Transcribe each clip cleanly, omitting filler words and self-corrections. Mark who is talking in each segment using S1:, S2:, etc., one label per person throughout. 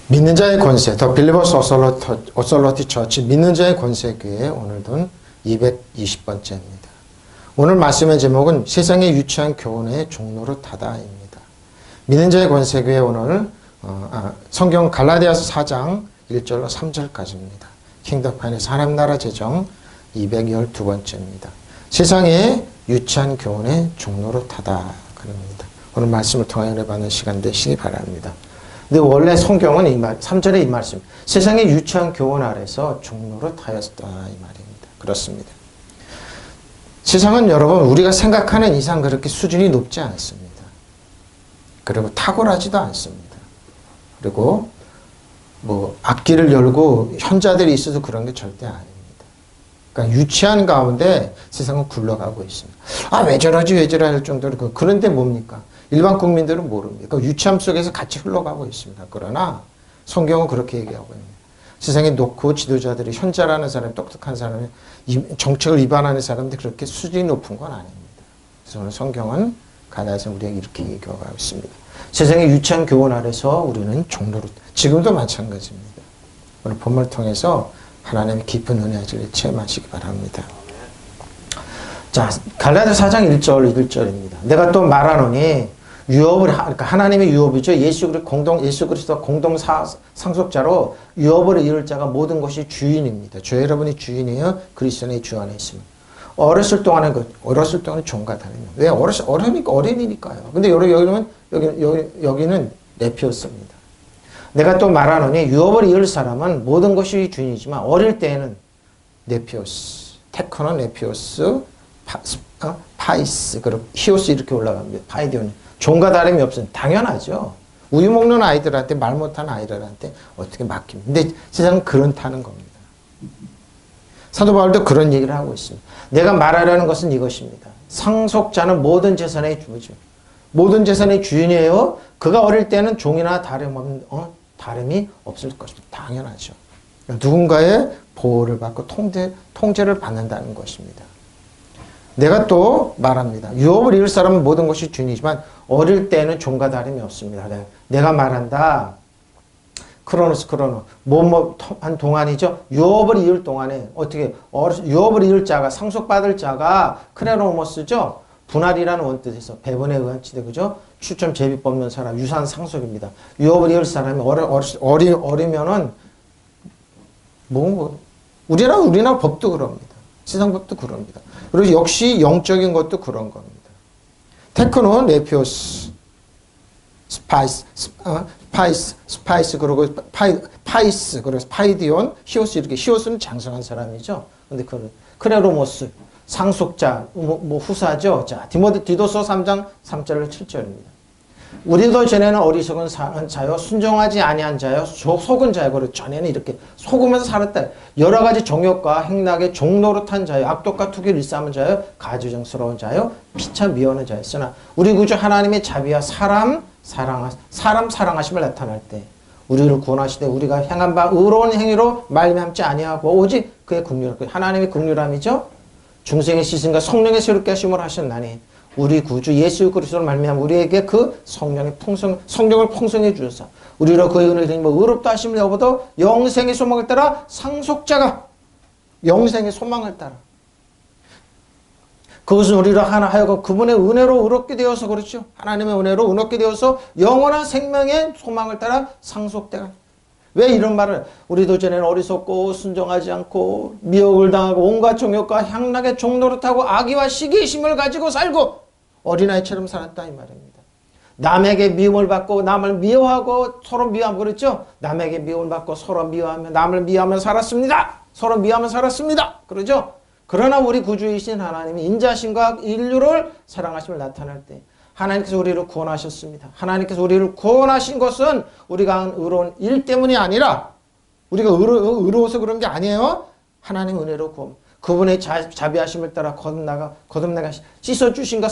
S1: 믿는 자의 권세, 더 빌리버스 오설러티 처치 믿는 자의 권세 교회 오늘은 220번째입니다. 오늘 말씀의 제목은 세상의 유치한 교훈의 종로로 타다입니다. 믿는 자의 권세 교회 오늘 성경 갈라디아서 4장 1절로 3절까지입니다. 킹덤 파이낸스 하나님 나라 재정 212번째입니다. 세상의 유치한 교훈의 종로로 타다 그럽니다. 오늘 말씀을 통하여 은혜 받는 시간 되시기 바랍니다. 근데 원래 성경은 3절의 이 말씀, 세상의 유치한 교훈 아래서 종로로 타였다 이 말입니다. 그렇습니다. 세상은 여러분 우리가 생각하는 이상 그렇게 수준이 높지 않습니다. 그리고 탁월하지도 않습니다. 그리고 악기를 열고 현자들이 있어도 그런 게 절대 아닙니다. 그러니까 유치한 가운데 세상은 굴러가고 있습니다. 왜 저러지 왜 저러지 할 정도로 그런데 뭡니까? 일반 국민들은 모릅니다. 그 유치함 속에서 같이 흘러가고 있습니다. 그러나 성경은 그렇게 얘기하고 있습니다. 세상에 놓고 지도자들이 현자라는 사람이 똑똑한 사람이 정책을 위반하는 사람들이 그렇게 수준이 높은 건 아닙니다. 그래서 오늘 성경은 가나에서 우리에게 이렇게 얘기하고 있습니다. 세상의 유치한 교훈 아래서 우리는 종로로 지금도 마찬가지입니다. 오늘 본문을 통해서 하나님의 깊은 은혜를 체험하시기 바랍니다. 자, 갈라디아서 4장 1절 1절입니다. 내가 또 말하노니 그러니까 하나님의 유업이죠. 예수 그리스도 공동 상속자로 유업을 이룰 자가 모든 것이 주인입니다. 저 여러분이 주인이에요. 그리스도의 주 안에 있습니다. 어렸을 동안은 종과 다릅니다. 왜? 어린이니까요. 근데 여기는 네피오스입니다. 내가 또 말하노니 유업을 이을 사람은 모든 것이 주인이지만 어릴 때에는 네피오스, 테크노 네피오스, 파이스, 그리고 히오스 이렇게 올라갑니다. 파이디온. 종과 다름이 없습니다. 당연하죠. 우유 먹는 아이들한테 말 못하는 아이들한테 어떻게 맡깁니까? 근데 세상은 그렇다는 겁니다. 사도 바울도 그런 얘기를 하고 있습니다. 내가 말하려는 것은 이것입니다. 상속자는 모든 재산의 주죠. 모든 재산의 주인이에요. 그가 어릴 때는 종이나 다름이 없을 것입니다. 당연하죠. 누군가의 보호를 받고 통제를 받는다는 것입니다. 내가 또 말합니다. 유업을 이룰 사람은 모든 것이 주인이지만 어릴 때는 종과 다름이 없습니다. 내가 말한다. 한 동안이죠. 유업을 이룰 동안에 유업을 이룰 자가 상속받을 자가 크레노모스죠. 분할이라는 원뜻에서 배분에 의한 지대 그죠? 추첨 제비 뽑는 사람 유산 상속입니다. 유업을 이룰 사람이 어리면은 우리나라 법도 그럽니다. 세상 법도 그럽니다. 그리고 역시 영적인 것도 그런 겁니다. 테크노, 네피오스, 스파이스, 그리고 파이스, 그래서 파이디온, 히오스 이렇게 히오스는 장성한 사람이죠. 근데 크레로모스 상속자, 후사죠. 자, 디도서 3장 3절 7절입니다. 우리도 전에는 어리석은 자요, 순종하지 아니한 자요, 속은 자요. 그리고 전에는 이렇게 속으면서 살았다. 여러 가지 정욕과 행락의 종노릇한 자요, 악독과 투기를 일삼은 자요, 가주정스러운 자요, 피차 미워하는 자였으나 우리 구주 하나님의 자비와 사람 사랑하심을 나타날 때 우리를 구원하시되 우리가 행한 바 의로운 행위로 말미암지 아니하고 오직 그의 긍휼함, 하나님의 긍휼함이죠. 중생의 시선과 성령의 새롭게 하심을 하셨나니 우리 구주 예수 그리스도를 말미암아 우리에게 그 성령을 풍성해 주셔서 우리로 그의 은혜를 힘입어 의롭다 하심을 여보도 영생의 소망을 따라 상속자가 영생의 소망을 따라 그것은 우리로 하여금 그분의 은혜로 의롭게 되어서 그렇죠. 하나님의 은혜로 의롭게 되어서 영원한 생명의 소망을 따라 상속되가. 왜 이런 말을? 우리도 전에는 어리석고 순종하지 않고 미혹을 당하고 온갖 정욕과 향락의 종노릇하고 악의와 시기심을 가지고 살고 어린아이처럼 살았다 이 말입니다. 남에게 미움을 받고 남을 미워하고 서로 미워하고 그랬죠. 남에게 미움을 받고 서로 미워하며 남을 미워하며 살았습니다. 서로 미워하며 살았습니다. 그러죠. 그러나 우리 구주이신 하나님이 인자심과 인류를 사랑하심을 나타낼 때 하나님께서 우리를 구원하셨습니다. 하나님께서 우리를 구원하신 것은 우리가 한 의로운 일 때문이 아니라 우리가 의로워서 그런 게 아니에요. 하나님 은혜로 구원. 그분의 자비하심을 따라 거듭나게 씻어주신가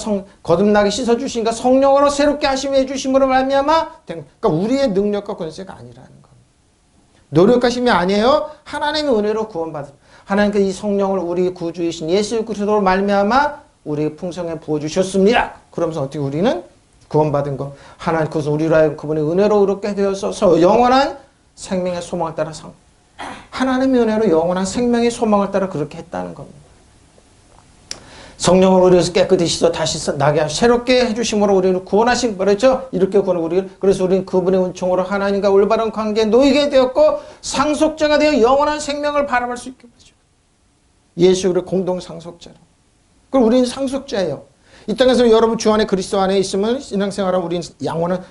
S1: 성령으로 새롭게 하심해 주심으로 말미암아 그러니까 우리의 능력과 권세가 아니라는 겁니다. 노력과 힘이 아니에요. 하나님의 은혜로 구원받은 하나님께서 이 성령을 우리 구주이신 예수 그리스도로 말미암아 우리에게 풍성히 부어주셨습니다. 그러면서 어떻게 우리는 구원받은 것 하나님께서 우리로 하여금 그분의 은혜로 의롭게 되어서 영원한 생명의 소망을 따라 하나님의 은혜로 영원한 생명의 소망을 따라 그렇게 했다는 겁니다. 성령을 우리에서 깨끗이 씻어 다시 나게 하시고 새롭게 해주심으로 우리를 구원하신 그랬죠? 이렇게 구원을 우리를 그래서 우리는 그분의 은총으로 하나님과 올바른 관계에 놓이게 되었고 상속자가 되어 영원한 생명을 바라볼 수 있게 되죠. 예수 우리 공동 상속자로. 그럼 우리는 상속자예요. 이 땅에서 여러분 주 안에 그리스도 안에 있으면 신앙생활하면 우리는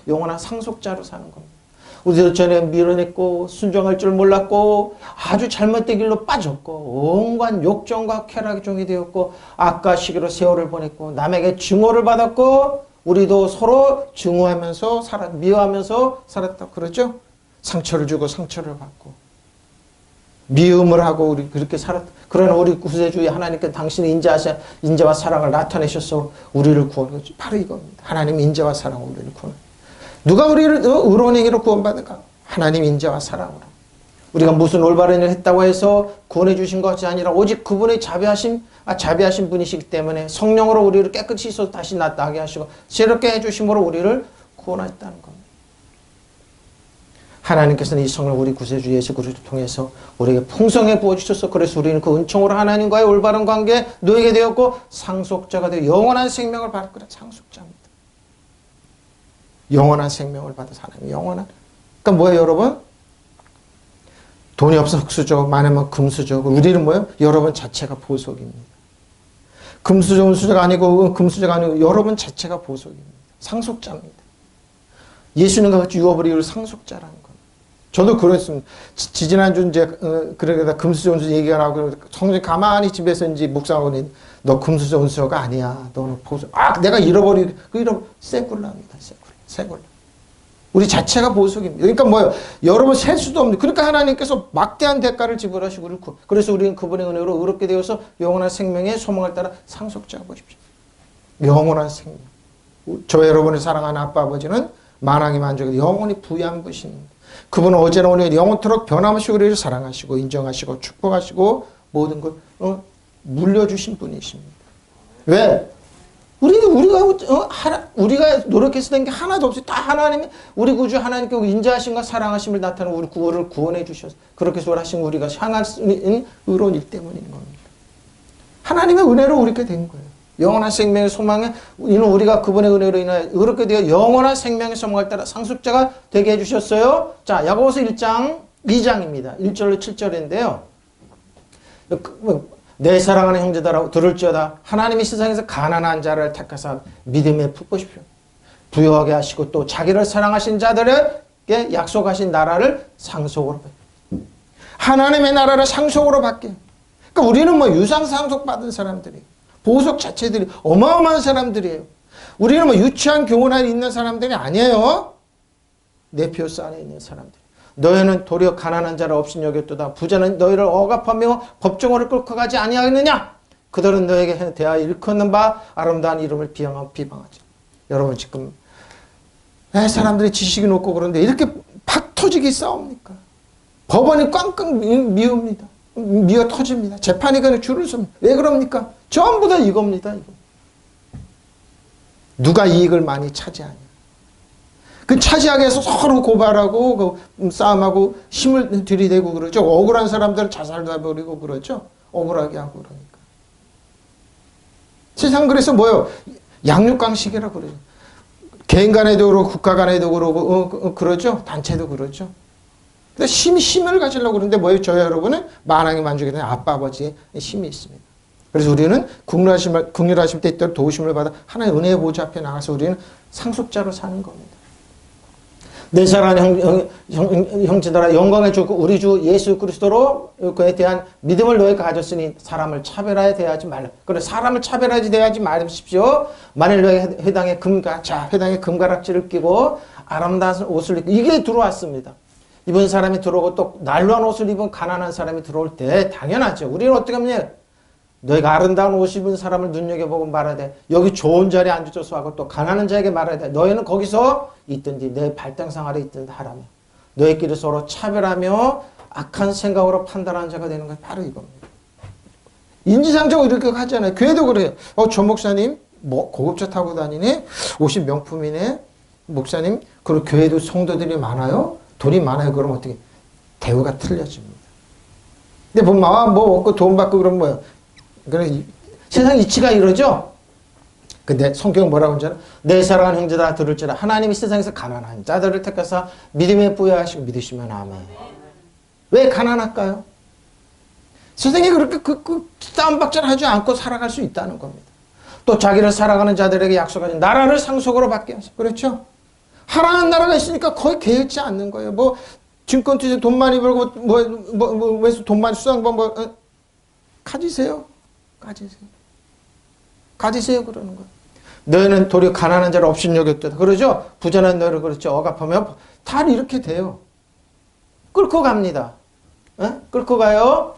S1: 영원한 상속자로 사는 겁니다. 우리도 전에 밀어냈고 순종할 줄 몰랐고 아주 잘못된 길로 빠졌고 온갖 욕정과 쾌락의 종이 되었고 악과 시기로 세월을 보냈고 남에게 증오를 받았고 우리도 서로 증오하면서 미워하면서 살았다 그러죠. 상처를 주고 상처를 받고 미움을 하고 우리 그렇게 살았다. 그러나 우리 구세주의 하나님께 당신의 인자와 사랑을 나타내셔서 우리를 구원하죠. 바로 이겁니다. 하나님 인자와 사랑으로 우리를 구원합니다. 누가 우리를 의로운 행위로 구원받을까? 하나님 인자와 사랑으로. 우리가 무슨 올바른 일을 했다고 해서 구원해 주신 것이 아니라 오직 그분의 자비하신 분이시기 때문에 성령으로 우리를 깨끗이 씻어 다시 나게 하시고 새롭게 해주심으로 우리를 구원했다는 겁니다. 하나님께서는 이 성을 우리 구세주 예수 그리스도를 통해서 우리에게 풍성히 부어주셔서 그래서 우리는 그 은총으로 하나님과의 올바른 관계에 놓이게 되었고 상속자가 되어 영원한 생명을 받을 거라. 상속자입니다. 영원한 생명을 받은 사람이 영원한. 그러니까 뭐예요, 여러분? 돈이 없어 흑수저, 많으면 금수저. 우리는 뭐예요? 여러분 자체가 보석입니다. 금수저, 은수저가 아니고 금수저가 아니고 여러분 자체가 보석입니다. 상속자입니다. 예수님과 같이 유업을 상속자라는 겁니다. 저도 그랬습니다. 지지난주 이제 그러다 금수저, 은수저 얘기가 나오고 성령 가만히 집에서 이제 묵상하고 있는데 너 금수저, 은수저가 아니야. 너는 보석. 내가 잃어버린 세굴라입니다. 세골. 우리 자체가 보석입니다. 그러니까 뭐예요? 여러분 셀 수도 없는. 그러니까 하나님께서 막대한 대가를 지불하시고 우리를 그래서 우리는 그분의 은혜로 의롭게 되어서 영원한 생명의 소망을 따라 상속자가 보십시오. 영원한 생명. 저 여러분을 사랑하는 아빠 아버지는 만왕의 만족에 영원히 부유한 분이십니다. 그분은 어제나 오늘 영원토록 변함없이 우리를 사랑하시고 인정하시고 축복하시고 모든 걸 물려주신 분이십니다. 왜? 우리가 노력해서 된 게 하나도 없이 다 하나님이 우리 구주 하나님께 인자하심과 사랑하심을 나타내는 우리 구원을 구원해 주셔서 그렇게 소홀하신 우리가 향할 수 있는 의로운 일 때문인 겁니다. 하나님의 은혜로 우리게 된 거예요. 영원한 생명의 소망에 우리가 그분의 은혜로 인하여 의롭게 되어 영원한 생명의 소망을 따라 상속자가 되게 해주셨어요. 자, 야고보서 1장 2장입니다. 1절로 7절인데요. 내 사랑하는 형제들아 들을지어다. 하나님이 세상에서 가난한 자를 택하사 믿음에 품으십시오. 부유하게 하시고 또 자기를 사랑하신 자들에게 약속하신 나라를 상속으로 받게. 하나님의 나라를 상속으로 받게. 그러니까 우리는 뭐 유상 상속 받은 사람들이에요. 보석 자체들이 어마어마한 사람들이에요. 우리는 뭐 유치한 교훈 안에 있는 사람들이 아니에요. 네피오스 안에 있는 사람들. 너희는 도리어 가난한 자를 없인 여겼도다. 부자는 너희를 억압하며 법정으로 끌고 가지 아니하겠느냐. 그들은 너에게 대하여 일컫는 바 아름다운 이름을 비방하지. 여러분 지금 왜 사람들이 지식이 높고 그런데 이렇게 팍 터지게 싸웁니까? 법원이 꽝꽝 미웁니다. 미어 터집니다. 재판이 그냥 줄을 섭니다. 왜 그럽니까? 전부 다 이겁니다. 이거. 누가 이익을 많이 차지하냐. 그 차지하게 해서 서로 고발하고 싸움하고 힘을 들이대고 그러죠. 억울한 사람들은 자살도 해버리고 그러죠. 억울하게 하고 그러니까. 세상 그래서 뭐예요? 양육강식이라 그러죠. 개인 간에도 그러고 국가 간에도 그러고 그러죠. 단체도 그러죠. 근데 힘을 가지려고 그러는데 뭐예요? 저희 여러분은 만왕의 만족에 대한 아빠 아버지의 힘이 있습니다. 그래서 우리는 국률하심 때 있도록 도우심을 받아 하나의 은혜의 보좌 앞에 나가서 우리는 상속자로 사는 겁니다. 내 사랑하는 형제들아 영광의 주 우리 주 예수 그리스도로 그에 대한 믿음을 너희가 가졌으니 사람을 차별하여 대하지 말라. 그래 사람을 차별하지 대하지 마십시오. 만일 너희 회당에 금가락지를 끼고 아름다운 옷을 입고 이게 들어왔습니다. 입은 사람이 들어오고 또 날로한 옷을 입은 가난한 사람이 들어올 때 당연하죠. 우리는 어떻게 하면 너희가 아름다운 옷 입은 사람을 눈여겨보고 말해야 돼. 여기 좋은 자리에 앉아줘서 하고 또 가난한 자에게 말해야 돼. 너희는 거기서 있든지 내 발등상 아래 있든지 하라며. 너희끼리 서로 차별하며 악한 생각으로 판단하는 자가 되는 건 바로 이겁니다. 인지상정을 이렇게 하잖아요. 교회도 그래요. 저 목사님 뭐 고급차 타고 다니네. 옷이 명품이네. 목사님 그리고 교회도 성도들이 많아요. 돈이 많아요. 그럼 어떻게 대우가 틀려집니다. 근데 보면 뭐 얻고 돈 받고 그러면 뭐야? 그래 세상 이치가 이러죠. 근데 성경 뭐라고 하는지 알아? 내 사랑하는 형제들아 들을지라 하나님이 세상에서 가난한 자들을 택하사 믿음에 부여하시고 믿으시면 아멘. 왜 가난할까요? 세상에 그렇게 싸움박질 하지 않고 살아갈 수 있다는 겁니다. 또 자기를 사랑하는 자들에게 약속하신 나라를 상속으로 받게 하시고 그렇죠? 하나님 나라가 있으니까 거의 게을지 않는 거예요. 뭐 증권 투자 돈 많이 벌고 왜서 돈 많이 수당번 가지세요. 가지세요 그러는 거예요. 너희는 도리어 가난한 자를 업신여겼다. 그러죠? 부자는 너희를 그렇죠. 억압하며 다 이렇게 돼요. 끌고 갑니다. 끌고 가요.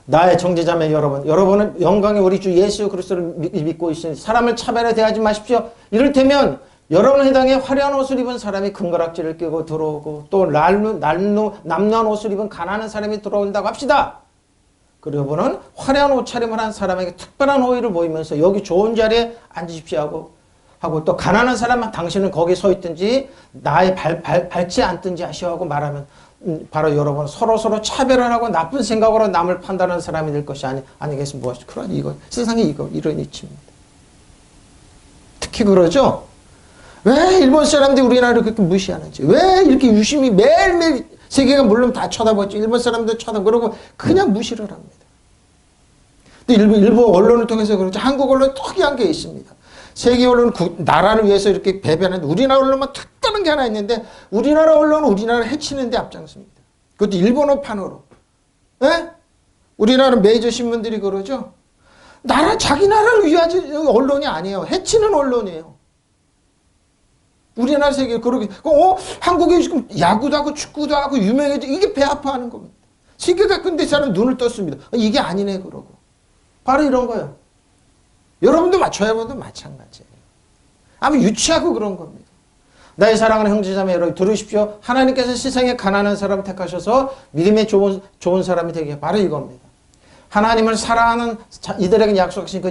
S1: 나의 정제자매 여러분은 영광의 우리 주 예수 그리스도를 믿고 있으니 사람을 차별해 대하지 마십시오. 이를테면 여러분 해당에 화려한 옷을 입은 사람이 금가락지를 끼고 들어오고 또 남루한 옷을 입은 가난한 사람이 들어온다고 합시다. 그리고 여러분은 화려한 옷차림을 한 사람에게 특별한 호의를 보이면서 여기 좋은 자리에 앉으십시오 하고 또 가난한 사람 당신은 거기 서 있든지 나의 밟지 않든지 하시오 하고 말하면 바로 여러분 서로 차별을 하고 나쁜 생각으로 남을 판단하는 사람이 될 것이 아니겠습니까? 무엇이 그러니 이거 세상에 이런 이치입니다. 특히 그러죠. 왜 일본 사람들이 우리나라를 그렇게 무시하는지, 왜 이렇게 유심히 매일매일 세계가 물론 다 쳐다보지 일본 사람들 그러고 그냥 무시를 합니다. 근데 일본 언론을 통해서 그렇죠. 한국 언론은 특이한 게 있습니다. 세계 언론은 나라를 위해서 이렇게 배변하는데 우리나라 언론만 특별한 게 하나 있는데 우리나라 언론은 우리나라를 해치는 데 앞장섭니다. 그것도 일본어판으로. 에? 우리나라 메이저 신문들이 그러죠. 자기 나라를 위하지 언론이 아니에요. 해치는 언론이에요. 우리나라 세계 그러게 한국이 지금 야구도 하고 축구도 하고 유명해져 이게 배 아파하는 겁니다. 세계가 근데 사람 눈을 떴습니다. 이게 아니네 그러고 바로 이런 거예요. 여러분도 맞춰야봐도 마찬가지예요. 아무 유치하고 그런 겁니다. 나의 사랑하는 형제자매 여러분 들으십시오. 하나님께서 세상에 가난한 사람을 택하셔서 믿음의 좋은 사람이 되게 바로 이겁니다. 하나님을 사랑하는 이들에게 약속하신 그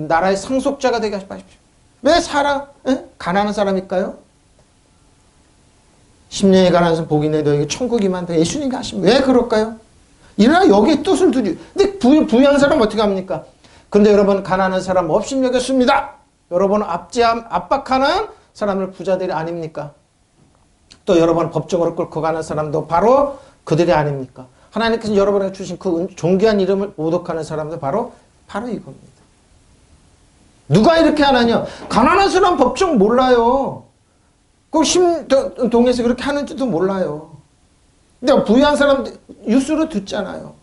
S1: 나라의 상속자가 되게 하십시오. 왜 가난한 사람일까요? 10년에 가난한 사람 복이 내 너에게 천국이 많다. 예수님이 하십니다. 왜 그럴까요? 이러나 여기에 뜻을 두지. 근데 부유한 사람 어떻게 합니까? 근데 여러분 가난한 사람 업신여겼습니다. 여러분 압박하는 사람을 부자들이 아닙니까? 또 여러분 법정으로 끌고 가는 사람도 바로 그들이 아닙니까? 하나님께서 여러분에게 주신 그 존귀한 이름을 모독하는 사람도 바로 이겁니다. 누가 이렇게 하느냐? 가난한 사람 법정 몰라요. 그 심동에서 그렇게 하는지도 몰라요. 근데 부유한 사람 뉴스로 듣잖아요.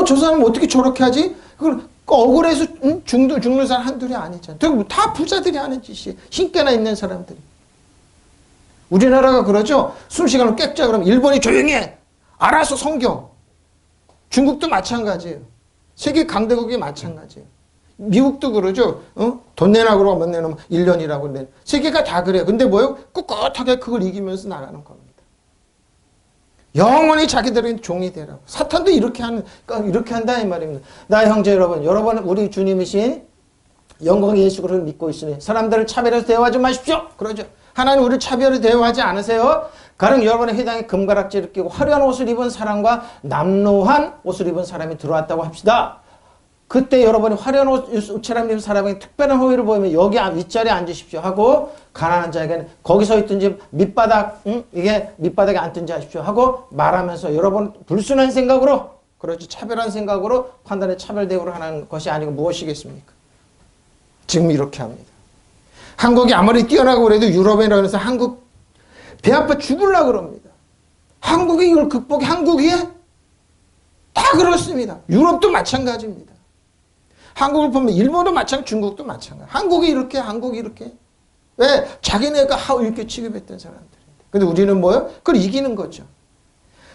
S1: 저 사람 어떻게 저렇게 하지? 그걸 억울해서 죽는 사람 한둘이 아니잖아요. 다 부자들이 하는 짓이에요. 신께나 있는 사람들이. 우리나라가 그러죠. 숨쉬가는 깼자 그러면 일본이 조용히 해. 알아서 성경. 중국도 마찬가지예요. 세계 강대국이 마찬가지예요. 미국도 그러죠. 돈 내나 그러고 못 내놓으면 1년이라고 내. 세계가 다 그래요. 근데 뭐요? 꿋꿋하게 그걸 이기면서 나가는 겁니다. 영원히 자기들은 종이 되라고. 사탄도 이렇게 한다 이 말입니다. 나의 형제 여러분 우리 주님이신 영광의 예수 그리스도를 믿고 있으니 사람들을 차별해서 대우하지 마십시오. 그러죠. 하나님 우리를 차별해서 대우하지 않으세요. 가령 여러분의 회당에 금가락지를 끼고 화려한 옷을 입은 사람과 남루한 옷을 입은 사람이 들어왔다고 합시다. 그때 여러분이 화려한 옷차림 입은 사람에게 특별한 호의를 보이면 여기 윗자리에 앉으십시오 하고 가난한 자에게는 거기 서 있든지 이게 밑바닥에 앉든지 하십시오 하고 말하면서 여러분 불순한 생각으로 그렇지 차별한 생각으로 판단에 차별 대우를 하는 것이 아니고 무엇이겠습니까? 지금 이렇게 합니다. 한국이 아무리 뛰어나고 그래도 유럽이라고 해서 한국 배 아파 죽으려고 그럽니다. 한국이 이걸 한국이 다 그렇습니다. 유럽도 마찬가지입니다. 한국을 보면 일본도 마찬가지, 중국도 마찬가지. 한국이 이렇게. 왜? 자기네가 이렇게 취급했던 사람들인데. 근데 우리는 뭐예요? 그걸 이기는 거죠.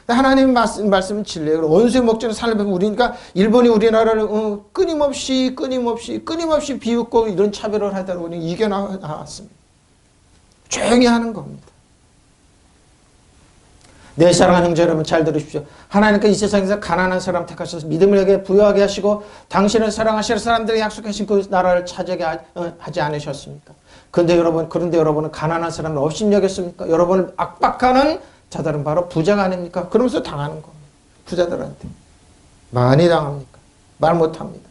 S1: 하나님 말씀은 진리예요. 원수의 목전에 살을 베고 우리니까 일본이 우리나라를 끊임없이 비웃고 이런 차별을 하다가 우리는 이겨나왔습니다. 조용히 하는 겁니다. 내 사랑하는 형제 여러분 잘 들으십시오. 하나님께서 이 세상에서 가난한 사람 택하셔서 믿음을 에게 부여하게 하시고 당신을 사랑하실 사람들에게 약속하신 그 나라를 차지하게 하지 않으셨습니까? 그런데 여러분은 가난한 사람을 업신여겼습니까? 여러분을 압박하는 자들은 바로 부자가 아닙니까? 그러면서 당하는 겁니다. 부자들한테. 많이 당합니까? 말 못합니다.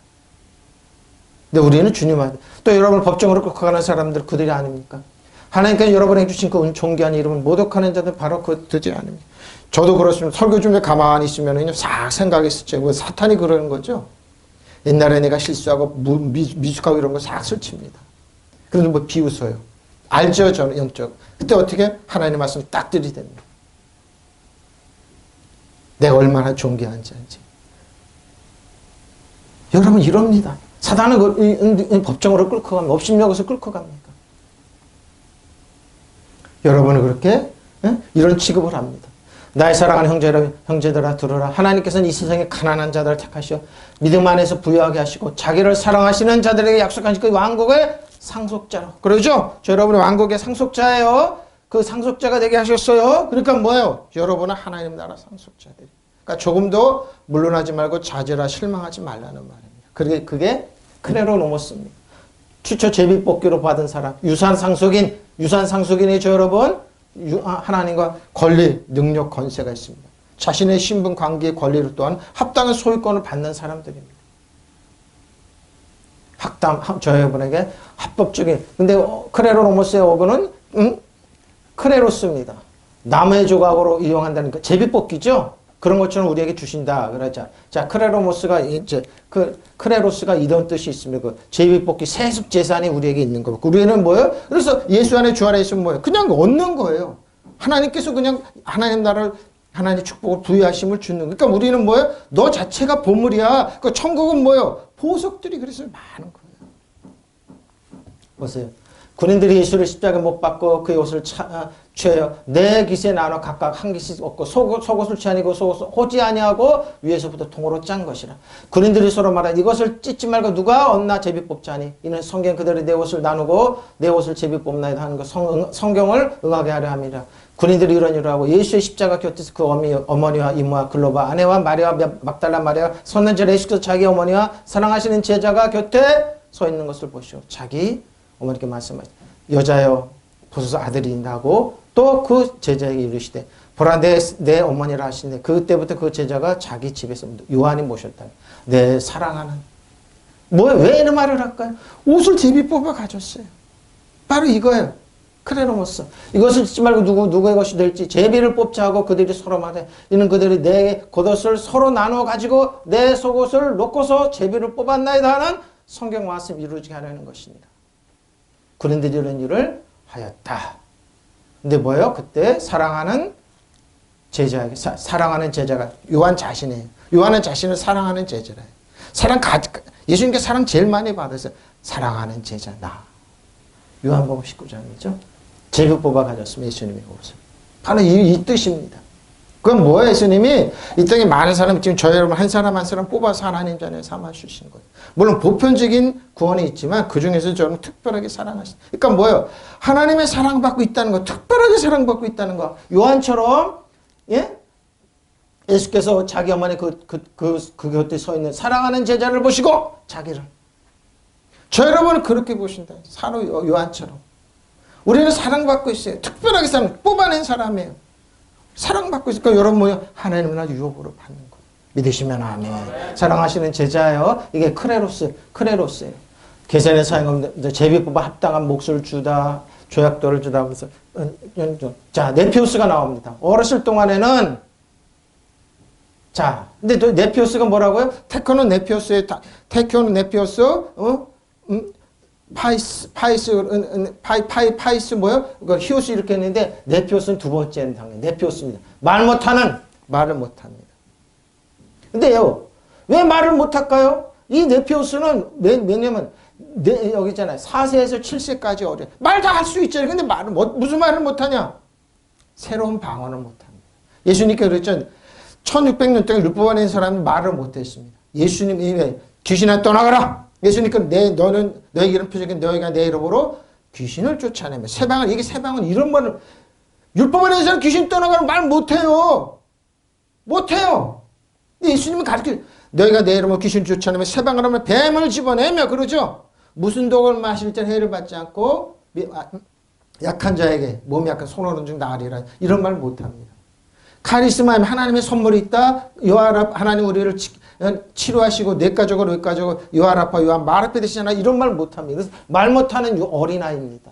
S1: 근데 우리는 주님한테 또 여러분 법정으로 끌고 가는 사람들 그들이 아닙니까? 하나님께서 여러분에게 주신 그 존귀한 이름을 모독하는 자들 바로 그들이 아닙니까? 저도 그렇습니다. 설교 중에 가만히 있으면 싹 생각했었죠. 왜 사탄이 그러는 거죠? 옛날에 내가 실수하고 미숙하고 이런 거 싹 설칩니다. 그래도 뭐 비웃어요. 알죠, 저는 영적. 그때 어떻게 하나님의 말씀 딱 들이댑니다. 내가 얼마나 존귀한 자인지. 여러분 이럽니다. 사단은 법정으로 끌고 갑니다. 업심여기서 끌고 갑니다. 여러분은 그렇게 이런 취급을 합니다. 나의 사랑하는 형제들아 들으라. 하나님께서는 이 세상에 가난한 자들을 택하시어 믿음 안에서 부유하게 하시고 자기를 사랑하시는 자들에게 약속하신 그 왕국의 상속자로. 그러죠? 저 여러분이 왕국의 상속자예요. 그 상속자가 되게 하셨어요. 그러니까 뭐예요? 여러분은 하나님 나라 상속자들이. 그러니까 조금도 물러나지 말고 자제라 실망하지 말라는 말입니다. 그게 크레로노모스입니다. 추초 제비뽑기로 받은 사람. 유산 상속인이죠, 여러분. 하나님과 권리, 능력, 권세가 있습니다. 자신의 신분, 관계, 권리를 또한 합당한 소유권을 받는 사람들입니다. 저 여러분에게 합법적인. 근데 크레로노모스의 어근은 크레로스입니다. 나무의 조각으로 이용한다는 거. 제비뽑기죠. 그런 것처럼 우리에게 주신다. 그러자. 자, 크레로모스가 이제 크레로스가 이런 뜻이 있습니다. 그 제비뽑기 세습 재산이 우리에게 있는 거고. 우리는 뭐예요? 그래서 예수 안에 주 안에 있으면 뭐예요? 그냥 얻는 거예요. 하나님께서 그냥 하나님 나라를 하나님의 축복을 부여하심을 주는. 그러니까 우리는 뭐예요? 너 자체가 보물이야. 그 천국은 뭐예요? 보석들이 그래서 많은 거예요. 보세요. 군인들이 예수를 십자가에 못 박고 그의 옷을 취하여 네 깃에 나눠 각각 한 깃씩 얻고 속옷을 취하니고 속옷을 호지 아니하고 위에서부터 통으로 짠 것이라. 군인들이 서로 말하되 이것을 찢지 말고 누가 얻나 제비 뽑자니 이는 성경 그대로 내 옷을 나누고 내 옷을 제비 뽑나이다 하는 거 성경을 응하게 하려 함이라. 군인들이 이런 일을 하고 예수의 십자가 곁에서 그 어머니와 이모와 글로바 아내와 마리아와 막달라 마리아 섰는지 예수께서 자기 어머니와 사랑하시는 제자가 곁에 서 있는 것을 보시오. 자기 어머니께 말씀하시오. 여자여 보소서 아들이 있다고 또 그 제자에게 이르시되 보라 내 어머니라 하시는데 그때부터 그 제자가 자기 집에서 요한이 모셨다. 내 사랑하는 왜 이런 말을 할까요? 옷을 제비 뽑아 가졌어요. 바로 이거예요. 크레노모스. 이것을 찢지 말고 누구의 것이 될지 제비를 뽑자 하고 그들이 서로 말해. 이는 그들이 내 겉옷을 서로 나누어 가지고 내 속옷을 놓고서 제비를 뽑았나이다 하는 성경 말씀 이루어지게 하려는 것입니다. 군인들이 이런 일을 하였다. 근데 뭐예요? 그때 사랑하는 제자가 요한 자신이에요. 요한은 자신을 사랑하는 제자래요. 예수님께 사랑 제일 많이 받으세요. 사랑하는 제자 나. 요한복음 19장이죠. 제비 뽑아 가졌으면 예수님의 옷을. 바로 이 뜻입니다. 그건 뭐예요? 예수님이 이 땅에 많은 사람, 지금 저 여러분 한 사람 한 사람 뽑아서 하나님 자녀에 삼아주신 거예요. 물론 보편적인 구원이 있지만 그 중에서 저는 특별하게 사랑하신. 그러니까 뭐예요? 하나님의 사랑받고 있다는 거, 특별하게 사랑받고 있다는 거. 요한처럼, 예? 예수께서 자기 어머니 그 곁에 서 있는 사랑하는 제자를 보시고 자기를. 저 여러분은 그렇게 보신다. 사도 요한처럼. 우리는 사랑받고 있어요. 특별하게 뽑아낸 사람이에요. 사랑받고 있으니까 여러분 뭐요? 하나님을 아주 유업으로 받는 거예요. 믿으시면 아멘. 사랑하시는 제자예요. 이게 크레로스예요. 계산의 사용은 제비 뽑아 합당한 몫을 주다, 조약도를 주다. 그래서 자 네피오스가 나옵니다. 어렸을 동안에는 자, 근데 또 네피오스가 뭐라고요? 테코는 네피오스, 파이스 뭐요? 히오스 이렇게 했는데 네피오스는 두 번째는 당연히 네피오스입니다. 말을 못합니다. 근데요, 왜 말을 못할까요? 이 네피오스는 왜냐면 여기 있잖아요. 4세에서 7세까지 어려. 말 다 할 수 있잖아요. 근데 무슨 말을 못하냐? 새로운 방언을 못합니다. 예수님께서 그랬죠. 1600년 동안 율법 안에 있는 사람은 말을 못했습니다. 예수님이 귀신아 떠나가라. 예수님께 너는 너에게 이런 표적인 너희가 내 이름으로 귀신을 쫓아내며 이게 세방은 이런 말을 율법 안에 있는 사람 귀신 떠나가라 말 못해요. 근데 예수님은 가르쳐 너희가 내 이름으로 귀신 쫓아내며 세방을 하면 뱀을 집어내며 그러죠. 무슨 독을 마실 때 해를 받지 않고 약한 자에게 몸이 약한 손오른 중 나으리라 이런 말 못합니다. 카리스마 하나님의 선물이 있다. 요한 하나님 우리를 치료하시고 내 가족을 요한 아파 요한 말 앞에 되시잖아. 이런 말 못합니다. 그래서 말 못하는 어린아이입니다.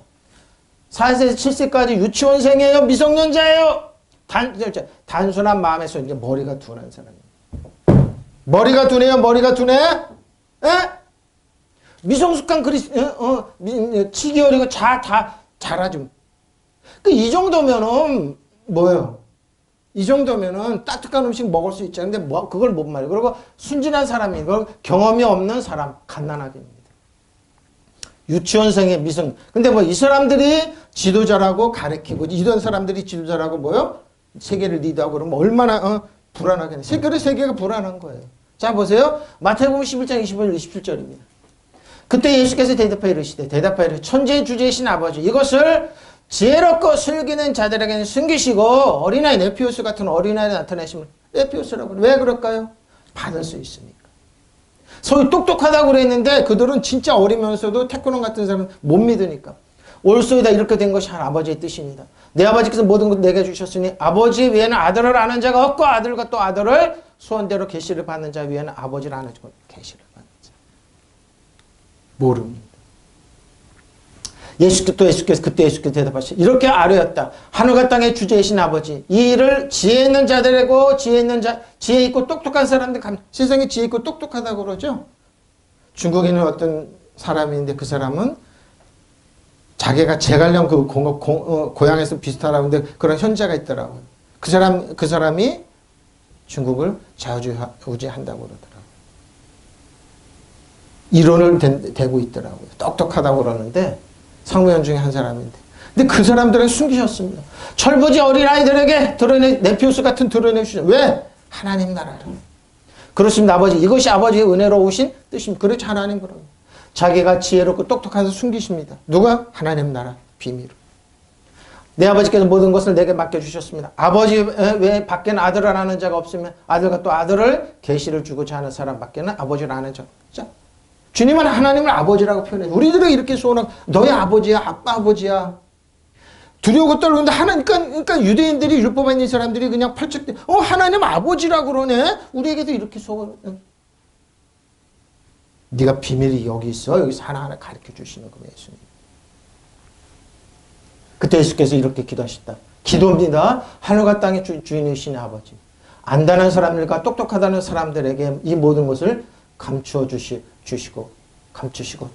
S1: 4세에서 7세까지 유치원생이에요. 미성년자예요. 단순한 마음에서 이제 머리가 둔한 사람이에요. 머리가 둔해요. 머리가 둔해. 에? 미성숙한 치기 어리고 잘하죠. 이 정도면은 뭐예요? 이 정도면은 따뜻한 음식 먹을 수 있죠. 근데 그걸 못 말해요. 그리고 순진한 사람이 이걸 경험이 없는 사람, 갓난아기입니다. 유치원생의 미성. 근데 이 사람들이 지도자라고 가르치고 이런 사람들이 지도자라고 뭐요? 세계를 리드하고 그러면 얼마나 불안하겠네. 세계가 불안한 거예요. 자 보세요. 마태복음 11장 25절 27절입니다. 그때 예수께서 대답하여 이르시되 천지의 주제이신 아버지 이것을 지혜롭고 슬기는 자들에게는 숨기시고 어린아이 네피우스 같은 어린아이를 나타내시면 네피우스라고 왜 그럴까요? 받을 수 있으니까. 소위 똑똑하다고 그랬는데 그들은 진짜 어리면서도 테크논 같은 사람은 못 믿으니까. 올소이다 이렇게 된 것이 한 아버지의 뜻입니다. 내 아버지께서 모든 것을 내게 주셨으니 아버지 외에는 아들을 아는 자가 없고 아들과 또 아들을 소원대로 계시를 받는 자 외에는 아버지를 아는 자가 계시를 받는 자. 모릅니다. 예수께서 대답하시되 이렇게 아뢰었다. 하늘과 땅의 주제이신 아버지 이 일을 지혜 있는 자들에고 지혜 있고 똑똑한 사람들 세상에 지혜 있고 똑똑하다고 그러죠. 중국에는 어떤 사람이 있는데 그 사람은 자기가 제갈량 고향에서 비슷하다고 하는데 그런 현자가 있더라고요. 그 사람이 중국을 좌우지한다고 그러더라고요. 이론을 대고 있더라고요. 똑똑하다고 그러는데 상무위원 중에 한 사람인데. 근데 그 사람들은 숨기셨습니다. 철부지 어린아이들에게 네피우스 같은 드러내주시죠. 왜? 하나님 나라를. 그렇습니다. 아버지. 이것이 아버지의 은혜로우신 뜻입니다. 그렇지 하나님 그러면. 자기가 지혜롭고 똑똑해서 숨기십니다. 누가? 하나님 나라 비밀을. 내 아버지께서 모든 것을 내게 맡겨주셨습니다. 아버지 외에 밖에는 아들을 아는 자가 없으면 아들과 또 아들을 계시를 주고자 하는 사람 밖에는 아버지를 아는 자가 없죠. 주님은 하나님을 아버지라고 표현해요. 우리들은 이렇게 소원하고 너희 아버지야 아빠 아버지야. 두려우고 떨리는데 그러니까 유대인들이 율법에 있는 사람들이 그냥 펄쩍대 하나님 아버지라고 그러네. 우리에게도 이렇게 소원. 네가 비밀이 여기 있어. 여기서 하나하나 가르쳐 주시는 거예요. 예수님. 그때 예수께서 이렇게 기도하셨다. 기도입니다. 하늘과 땅의 주인이신 아버지. 안다는 사람들과 똑똑하다는 사람들에게 이 모든 것을 감추어 주시고 감추시고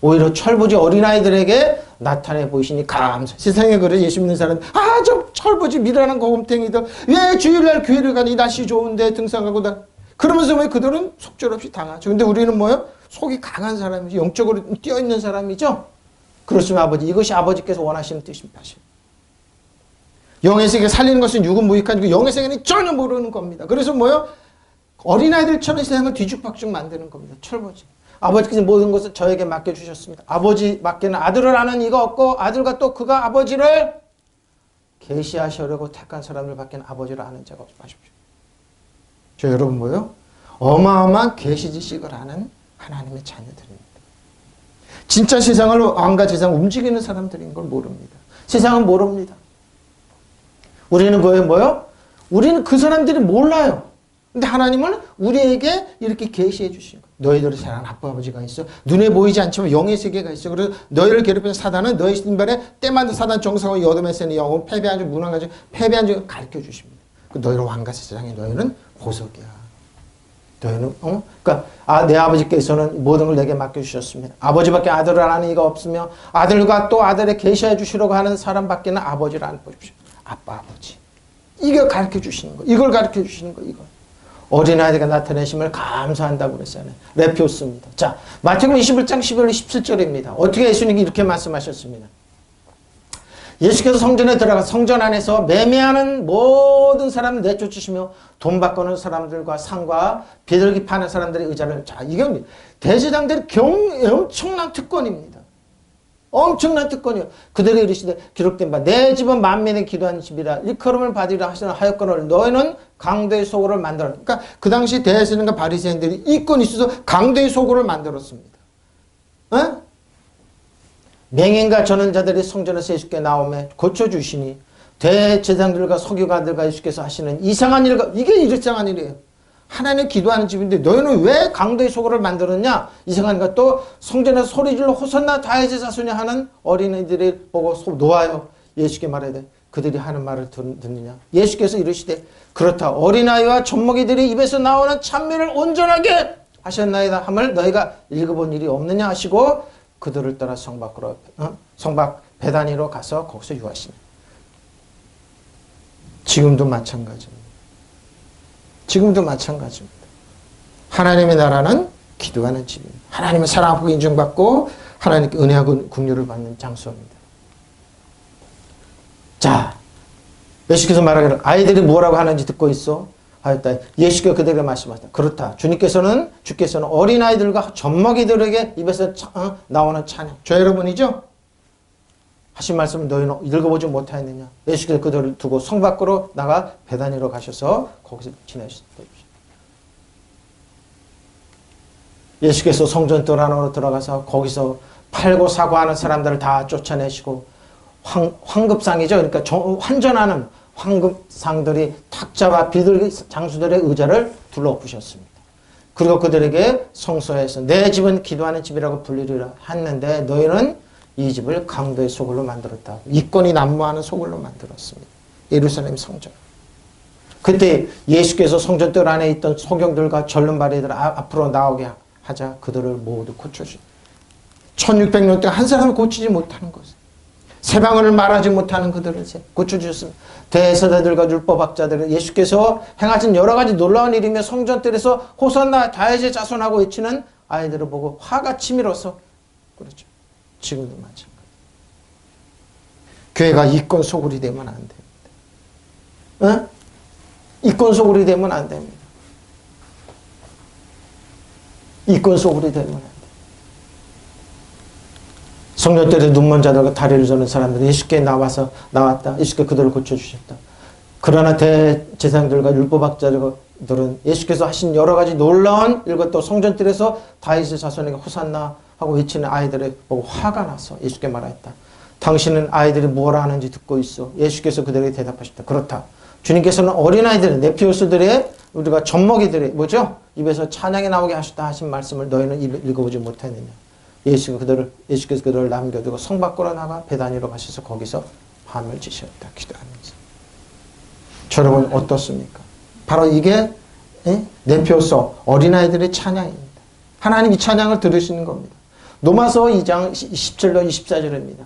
S1: 오히려 철부지 어린아이들에게 나타내 보이시니 감사. 세상에 그래 예수 믿는 사람 저 철부지 미련한 고금탱이들 왜 주일날 교회를 가니 날씨 좋은데 등산하고 그러면서 왜 그들은 속절없이 당하죠. 근데 우리는 뭐요? 속이 강한 사람이죠. 영적으로 뛰어있는 사람이죠. 그렇지만 아버지 이것이 아버지께서 원하시는 뜻입니다. 영의 세계 살리는 것은 육은 무익한 영의 세계는 전혀 모르는 겁니다. 그래서 뭐요? 어린아이들처럼 세상을 뒤죽박죽 만드는 겁니다. 철부지. 아버지께서 모든 것을 저에게 맡겨주셨습니다. 아버지 밖에는 아들을 아는 이가 없고 아들과 또 그가 아버지를 계시하시려고 택한 사람들 밖에는 아버지를 아는 자가 없어 하십시오. 저 여러분 뭐요? 어마어마한 계시지식을 아는 하나님의 자녀들입니다. 진짜 세상을 왕과 세상을 움직이는 사람들인 걸 모릅니다. 세상은 모릅니다. 우리는 뭐요? 우리는 그 사람들이 몰라요. 근데 하나님은 우리에게 이렇게 계시해 주신 거예요. 너희들을 사랑하는 아빠 아버지가 있어. 눈에 보이지 않지만 영의 세계가 있어. 그래서 너희를 괴롭히는 사단은 너희 신발에 때만든 사단 정성을 여둠에 쓰는 영혼 패배한 줄 무능한 줄 패배한 줄 가르쳐 주십니다. 너희는 왕과 세상에 너희는 보석이야. 너희는 그러니까 내 아버지께서는 모든 걸 내게 맡겨 주셨습니다. 아버지밖에 아들을 아는 이가 없으며 아들과 또 아들에 계시해 주시려고 하는 사람밖에는 아버지를 안 보십시오. 아빠 아버지. 이걸 가르쳐 주시는 거. 이걸 가르쳐 주시는 거. 이거. 어린아이가 나타내심을 감사한다고 그랬어요. 레피오스입니다. 자, 마태복음 21장 11절 17절입니다. 어떻게 예수님이 이렇게 말씀하셨습니다. 예수께서 성전에 들어가 성전 안에서 매매하는 모든 사람을 내쫓으시며 돈 바꾸는 사람들과 상과 비둘기 파는 사람들의 의자를 이건 대제사장들의 엄청난 특권입니다. 엄청난 특권이요. 그들이 이르시되 기록된 바 내 집은 만민이 기도하는 집이라 일컬음을 받으리라 하시는 하였거늘 너희는 강도의 소굴을 만들어. 그러니까 그 당시 대제사장과 바리새인들이 이권이 있어서 강도의 소굴을 만들었습니다. 맹인과 전원자들이 성전에서 예수께 나오며 고쳐주시니 대제사장들과 서기관들과 예수께서 하시는 이상한 일과 이게 이상한 일이에요. 하나님 기도하는 집인데 너희는 왜 강도의 소굴을 만들었냐? 이상한 것도 성전에서 소리질러 호산나 다윗의 자손이 하는 어린이들이 보고 놓아요. 예수께 말해야 돼. 그들이 하는 말을 듣느냐? 예수께서 이르시되 그렇다. 어린아이와 젖먹이들이 입에서 나오는 찬미를 온전하게 하셨나이다 함을 너희가 읽어본 일이 없느냐 하시고 그들을 따라 성 밖으로 성밖 베다니로 가서 거기서 유하시니. 지금도 마찬가지입니다. 지금도 마찬가지입니다. 하나님의 나라는 기도하는 집입니다. 하나님의 사랑하고 인정받고 하나님께 은혜하고 긍휼을 받는 장소입니다. 자, 예수께서 말하기를 아이들이 뭐라고 하는지 듣고 있어? 하였다. 예수께서 그들에게 말씀하셨다. 그렇다. 주께서는 어린아이들과 젖먹이들에게 입에서 나오는 찬양. 저 여러분이죠? 하신 말씀을 너희는 읽어보지 못하였느냐. 예수께서 그들을 두고 성 밖으로 나가 베다니로 가셔서 거기서 지내셨다. 예수께서 성전 뜰 안으로 들어가서 거기서 팔고 사고 하는 사람들을 다 쫓아내시고 황급상이죠. 그러니까 환전하는 황급상들이 탁자와 비둘기 장수들의 의자를 둘러엎으셨습니다. 그리고 그들에게 성소에서 내 집은 기도하는 집이라고 불리리라 했는데 너희는 이 집을 강도의 소굴로 만들었다. 이권이 난무하는 소굴로 만들었습니다. 예루살렘 성전. 그때 예수께서 성전 뜰 안에 있던 소경들과 절름발이들 앞으로 나오게 하자 그들을 모두 고쳐주셨다. 1600년 동안 한 사람을 고치지 못하는 것을. 새 방언을 말하지 못하는 그들을 고쳐주셨습니다. 대제사장들과 율법학자들은 예수께서 행하신 여러 가지 놀라운 일이며 성전뜰에서 호산나 다윗의 자손하고 외치는 아이들을 보고 화가 치밀어서 그렇죠. 지금도 마찬가지. 교회가 이권 소굴이 되면 안 됩니다. 이권 소굴이 되면 안 됩니다. 이권 소굴이 되면 안 됩니다. 성전뜰에 눈먼 자들과 다리를 저는 사람들이 예수께 나왔다. 예수께 그들을 고쳐주셨다. 그러나 대제사장들과 율법학자들은 예수께서 하신 여러 가지 놀라운 일과 또 성전뜰에서 다윗의 자손에게 호산나 하고 외치는 아이들을 보고 화가 나서 예수께 말하였다. 당신은 아이들이 뭐라 하는지 듣고 있어. 예수께서 그들에게 대답하셨다. 그렇다. 주님께서는 어린아이들, 네피오스들의 우리가 젖먹이들의 뭐죠? 입에서 찬양이 나오게 하셨다 하신 말씀을 너희는 읽어보지 못했느냐. 예수께서 그들을 남겨두고 성 밖으로 나가 베다니로 가셔서 거기서 밤을 지셨다. 기도하면서. 여러분 어떻습니까? 바로 이게 네피오스 어린아이들의 찬양입니다. 하나님 이 찬양을 들으시는 겁니다. 로마서 2장 27절 24절입니다.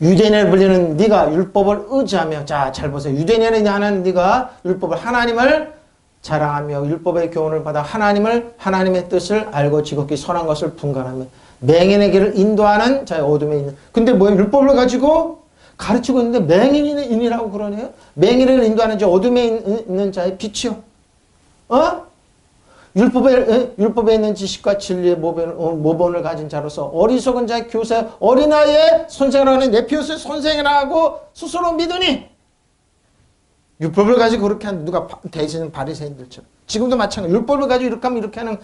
S1: 유대인을 불리는 네가 율법을 의지하며 자 잘 보세요. 유대인을 하는 네가 율법을 하나님을 자랑하며 율법의 교훈을 받아 하나님의 뜻을 알고 지극히 선한 것을 분간하며 맹인의 길을 인도하는 자의 어둠에 있는. 근데 뭐예요? 율법을 가지고 가르치고 있는데 맹인이라고 그러네요. 맹인을 인도하는 자 어둠에 있는 자의 빛이요. 율법에 있는 지식과 진리의 모본을 가진 자로서 어리석은 자의 교사 어린아이의 선생을 하는 네피오스의 선생이라 하고 스스로 믿으니. 율법을 가지고 그렇게 하는 누가 대신 바리새인들처럼. 지금도 마찬가지. 율법을 가지고 이렇게 하면 이렇게 하는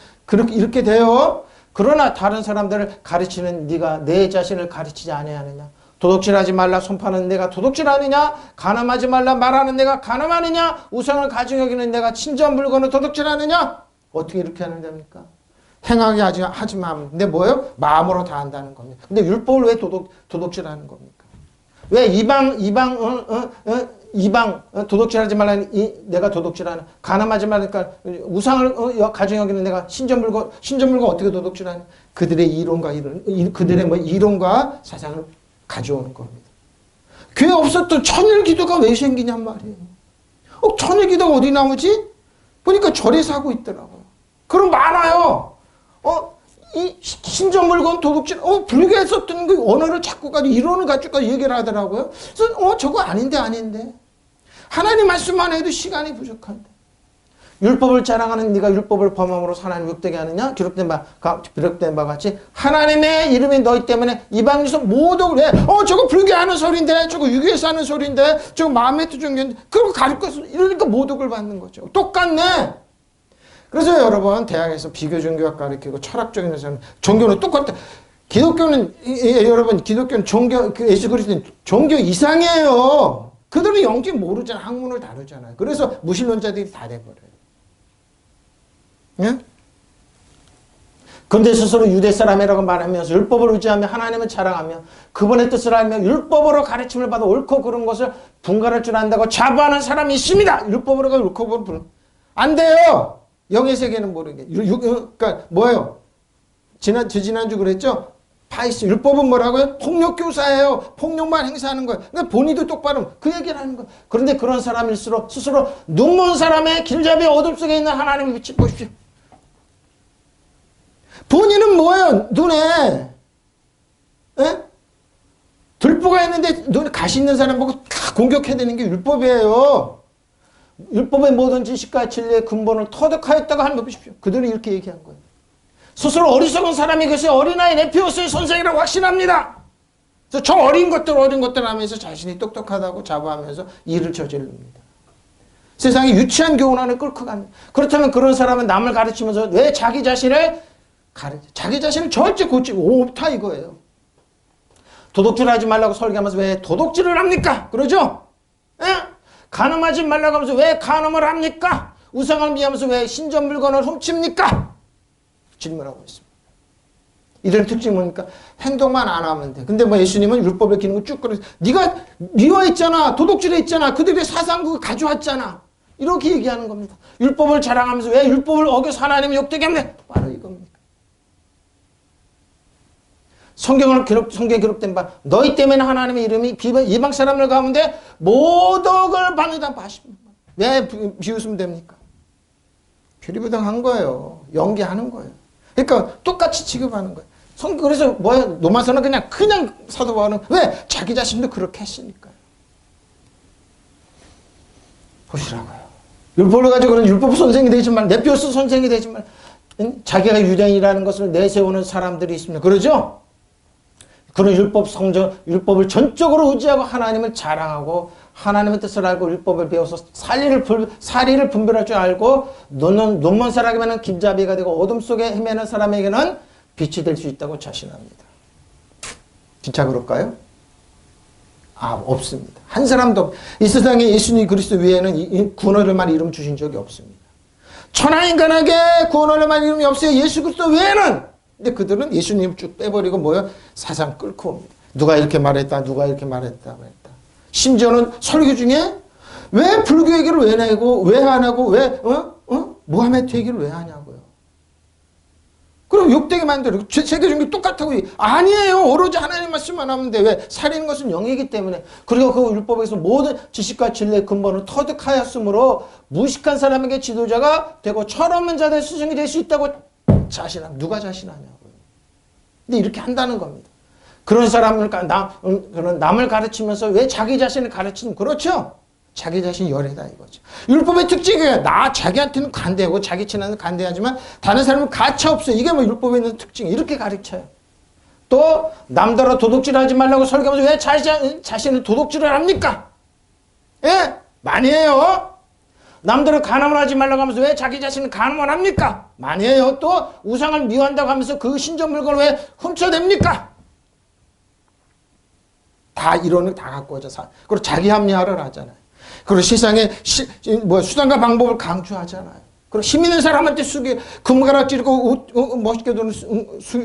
S1: 이렇게 돼요. 그러나 다른 사람들을 가르치는 네가 내 자신을 가르치지 아니하느냐. 도둑질하지 말라 손파는 내가 도둑질하느냐. 간음하지 말라 말하는 내가 간음하느냐. 우상을 가지고 여기는 내가 친전 물건을 도둑질하느냐. 어떻게 이렇게 하는 겁니까? 행하게 하지 마. 근데 뭐예요? 마음으로 다 한다는 겁니다. 근데 율법을 왜 도둑질하는 겁니까? 왜 이방 도둑질하지 말라 내가 도둑질하는 간음하지 말니까 우상을 가지고 여기는 내가 신전물건 어떻게 도둑질하는 그들의 이론과 사상을 가져오는 겁니다. 교회 없었던 천일기도가 왜 생기냔 말이에요. 천일기도가 어디 나오지? 보니까 절에서 하고 있더라고요. 그럼 많아요. 이 신전물건 도둑질, 불교에 썼던 그 언어를 자꾸 가지고 이론을 가지고 얘기를 하더라고요. 그래서 저거 아닌데. 하나님 말씀만 해도 시간이 부족한데. 율법을 자랑하는 네가 율법을 범함으로 하나님 욕되게 하느냐? 기록된 바 같이 하나님의 이름이 너희 때문에 이방에서 모독을 해. 저거 불교하는 소리인데, 저거 유교에서 하는 소리인데, 저거 마음의 투정인데, 그거 가르쳐서 이러니까 모독을 받는 거죠. 똑같네. 그래서 여러분 대학에서 비교 종교학 가르치고 철학적인 사람 종교는 똑같다. 기독교는 여러분 기독교는 종교 예수 그리스도는 종교 이상이에요. 그들은 영적 모르잖아. 학문을 다루잖아요. 그래서 무신론자들이 다 돼버려요. 예? 근데 스스로 유대 사람이라고 말하면서 율법을 의지하며 하나님을 자랑하며 그분의 뜻을 알며 율법으로 가르침을 받아 옳고 그른 것을 분간할 줄 안다고 자부하는 사람이 있습니다. 율법으로 옳고 그른 안 돼요. 영의 세계는 모르게. 그러니까 뭐예요? 지난주 그랬죠? 파이스 율법은 뭐라고요? 폭력교사예요. 폭력만 행사하는 거예요. 그러니까 본의도 똑바로 그 얘기를 하는 거예요. 그런데 그런 사람일수록 스스로 눈먼 사람의 길잡이 어둠 속에 있는 하나님을 비추 보십시오. 본인은 뭐예요? 눈에 들보가 있는데 눈에 가시 있는 사람 보고 다 공격해야 되는 게 율법이에요. 율법의 모든 지식과 진리의 근본을 터득하였다고 하는 거 보십시오. 그들은 이렇게 얘기한 거예요. 스스로 어리석은 사람이 글쎄 어린아이 네피우스의 선생이라고 확신합니다. 그래서 저 어린 것들 하면서 자신이 똑똑하다고 자부하면서 일을 저지릅니다. 세상에 유치한 교훈안을 끌고 갑니다. 그렇다면 그런 사람은 남을 가르치면서 왜 자기 자신을 절제 고치고 옳다 이거예요. 도둑질하지 말라고 설교하면서 왜 도둑질을 합니까? 그러죠? 예? 간음하지 말라고 하면서 왜 간음을 합니까? 우상을 미하면서 왜 신전 물건을 훔칩니까? 질문하고 있습니다. 이들의 특징이 뭡니까? 행동만 안 하면 돼. 근데 뭐 예수님은 율법을 기는 거 쭉 끌어서 네가 미워했잖아. 도둑질했잖아. 그들의 사상국을 가져왔잖아. 이렇게 얘기하는 겁니다. 율법을 자랑하면서 왜 율법을 어겨서 하나님을 욕되게 하면 바로 이겁니다. 성경에 기록된 바 너희 때문에 하나님의 이름이 이방 사람들 가운데 모독을 받는다 하십니다. 왜 비웃으면 됩니까? 표리부동한 거예요. 연기하는 거예요. 그러니까 똑같이 취급하는 거예요. 그래서 뭐야? 로마서는 그냥 사도 바울은 왜? 자기 자신도 그렇게 했으니까요. 보시라고요. 율법을 가지고는 율법 선생이 되지만 네피우스 선생이 되지만 자기가 유대인이라는 것을 내세우는 사람들이 있습니다. 그러죠? 그런 율법을 전적으로 의지하고 하나님을 자랑하고 하나님의 뜻을 알고 율법을 배워서 사리를 분별할 줄 알고 눈먼 사람에게는 길잡이가 되고 어둠 속에 헤매는 사람에게는 빛이 될 수 있다고 자신합니다. 진짜 그럴까요? 없습니다. 한 사람도 이 세상에 예수님 그리스도 외에는 구원을만 이름 주신 적이 없습니다. 천하인간에게 구원을만 이름이 없어요. 예수 그리스도 외에는. 근데 그들은 예수님 쭉 빼버리고 뭐요? 사상 끌고 옵니다. 누가 이렇게 말했다. 누가 이렇게 말했다. 심지어는 설교 중에 왜 불교 얘기를 왜 내고 왜 안 하고 왜 무하메드 얘기를 왜 하냐고요. 그럼 욕되게 만들어. 세계 종교 똑같다고. 아니에요. 오로지 하나님 말씀만 하면 돼. 왜? 살리는 것은 영이기 때문에. 그리고 그 율법에서 모든 지식과 진리의 근본을 터득하였으므로 무식한 사람에게 지도자가 되고 철없는 자들의 스승이 될 수 있다고 자신합니다. 누가 자신하냐고요. 근데 이렇게 한다는 겁니다. 그런 사람을 남을 가르치면서 왜 자기 자신을 가르치는 그렇죠? 자기 자신이 열애다 이거죠. 율법의 특징이에요. 자기한테는 간대하고 자기 친한테 간대하지만 다른 사람은 가차 없어요. 이게 뭐 율법에 있는 특징이에요. 이렇게 가르쳐요. 또 남더러 도둑질하지 말라고 설교하면서 왜 자신을 도둑질을 합니까? 예? 많이 해요. 남들은 간음을 하지 말라고 하면서 왜 자기 자신은 간음을 합니까? 많이 해요. 또 우상을 미워한다고 하면서 그 신전 물건을 왜 훔쳐냅니까? 다 이론을 다 갖고 오죠. 그리고 자기 합리화를 하잖아요. 그리고 세상에 수단과 방법을 강조하잖아요. 그리고 힘 있는 사람한테 금가락 찌르고 멋있게 도는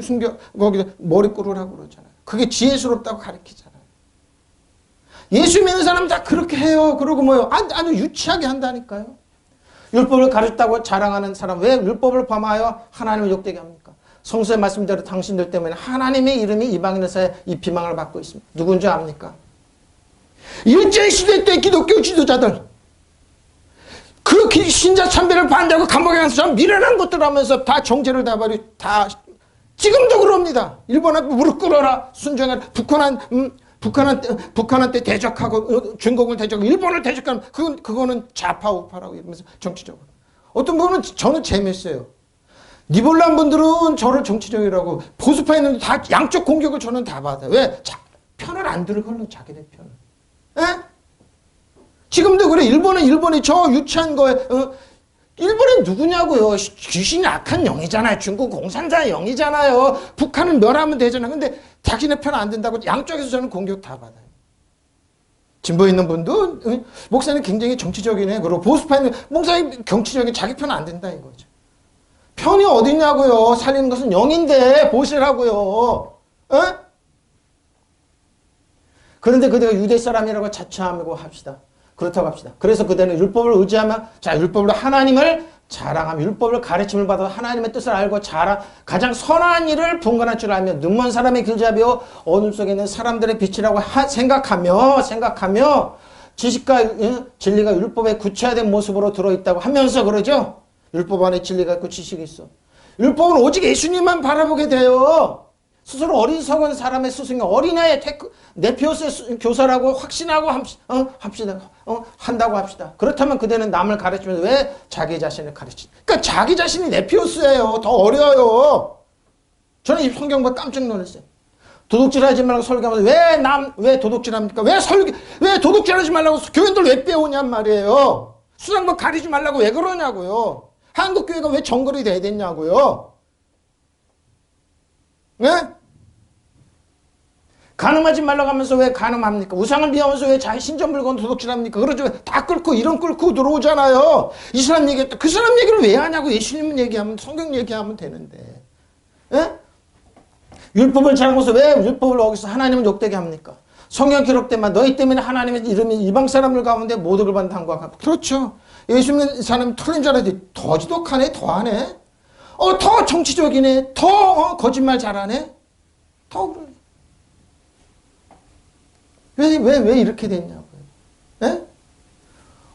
S1: 숨겨 거기다 머리꼬를 하고 그러잖아요. 그게 지혜스럽다고 가르치잖아요. 예수 믿는 사람은 다 그렇게 해요. 그러고 뭐요? 아주 유치하게 한다니까요. 율법을 가르쳤다고 자랑하는 사람 왜 율법을 범하여 하나님을 욕되게 합니까? 성서의 말씀대로 당신들 때문에 하나님의 이름이 이방인의 사이에 이 비방을 받고 있습니다. 누군지 압니까? 일제시대 때 기독교 지도자들 그 신자 참배를 반대하고 감옥에 가서 미련한 것들 하면서 다 정죄를 다 버리고 다 지금도 그럽니다. 일본한테 무릎 꿇어라 순종해라 북한한테 대적하고 중국을 대적하고 일본을 대적하면 그거는 좌파 우파라고 이러면서 정치적으로 어떤 분은 저는 재밌어요. 니볼란 분들은 저를 정치적이라고 보수파에 있는 다 양쪽 공격을 저는 다 받아요. 왜? 편을 안 들걸로 자기네 편을. 에? 지금도 그래. 일본이 저 유치한 거에 일본은 누구냐고요? 귀신이 악한 영이잖아요. 중국 공산자의 영이잖아요. 북한은 멸하면 되잖아요. 근데 자기네 편 안 된다고 양쪽에서 저는 공격 다 받아요. 진보 있는 분도 목사님 굉장히 정치적이네. 그리고 보수파는 목사님 정치적인 자기 편 안 된다 이거죠. 편이 어딨냐고요. 살리는 것은 영인데 보시라고요. 에? 그런데 그대가 유대 사람이라고 자처하고 합시다. 그렇다고 합시다. 그래서 그대는 율법을 의지하면, 자, 율법으로 하나님을 자랑하며, 율법을 가르침을 받아 하나님의 뜻을 알고 가장 선한 일을 분간할 줄 알며, 눈먼 사람의 길잡이요 어둠 속에 있는 사람들의 빛이라고 생각하며 지식과 진리가 율법에 구체화된 모습으로 들어있다고 하면서 그러죠. 율법 안에 진리가 있고 지식이 있어. 율법은 오직 예수님만 바라보게 돼요. 스스로 어리석은 사람의 스승이 어린아이의 네피오스의 교사라고 확신하고 한다고 합시다. 그렇다면 그대는 남을 가르치면서 왜 자기 자신을 가르치지? 그러니까 자기 자신이 네피오스예요. 더 어려요. 저는 이 성경 보고 깜짝 놀랐어요. 도둑질하지 말라고 설교하면서 왜 도둑질합니까? 왜 도둑질하지 말라고 교인들 왜 빼오냔 말이에요. 수상법 가리지 말라고 왜 그러냐고요. 한국교회가 왜 정글이 돼야 됐냐고요. 네? 간음하지 말라고 하면서 왜 간음합니까? 우상을 미워하면서 왜 자기 신전 물건 도둑질합니까? 그러죠. 다 이런 끌고 들어오잖아요. 이 사람 얘기했다. 그 사람 얘기를 왜 하냐고. 예수님 얘기하면, 성경 얘기하면 되는데. 예? 율법을 잘하면서 왜 율법을 어기서 하나님을 욕되게 합니까? 성경 기록되면 너희 때문에 하나님의 이름이 이방 사람들 가운데 모독을 받는 것과 같고. 그렇죠. 예수님 사람이 틀린 줄 알았더니 더 지독하네, 더하네. 더 정치적이네, 더 거짓말 잘하네. 더 그러네. 왜 이렇게 됐냐고요. 예?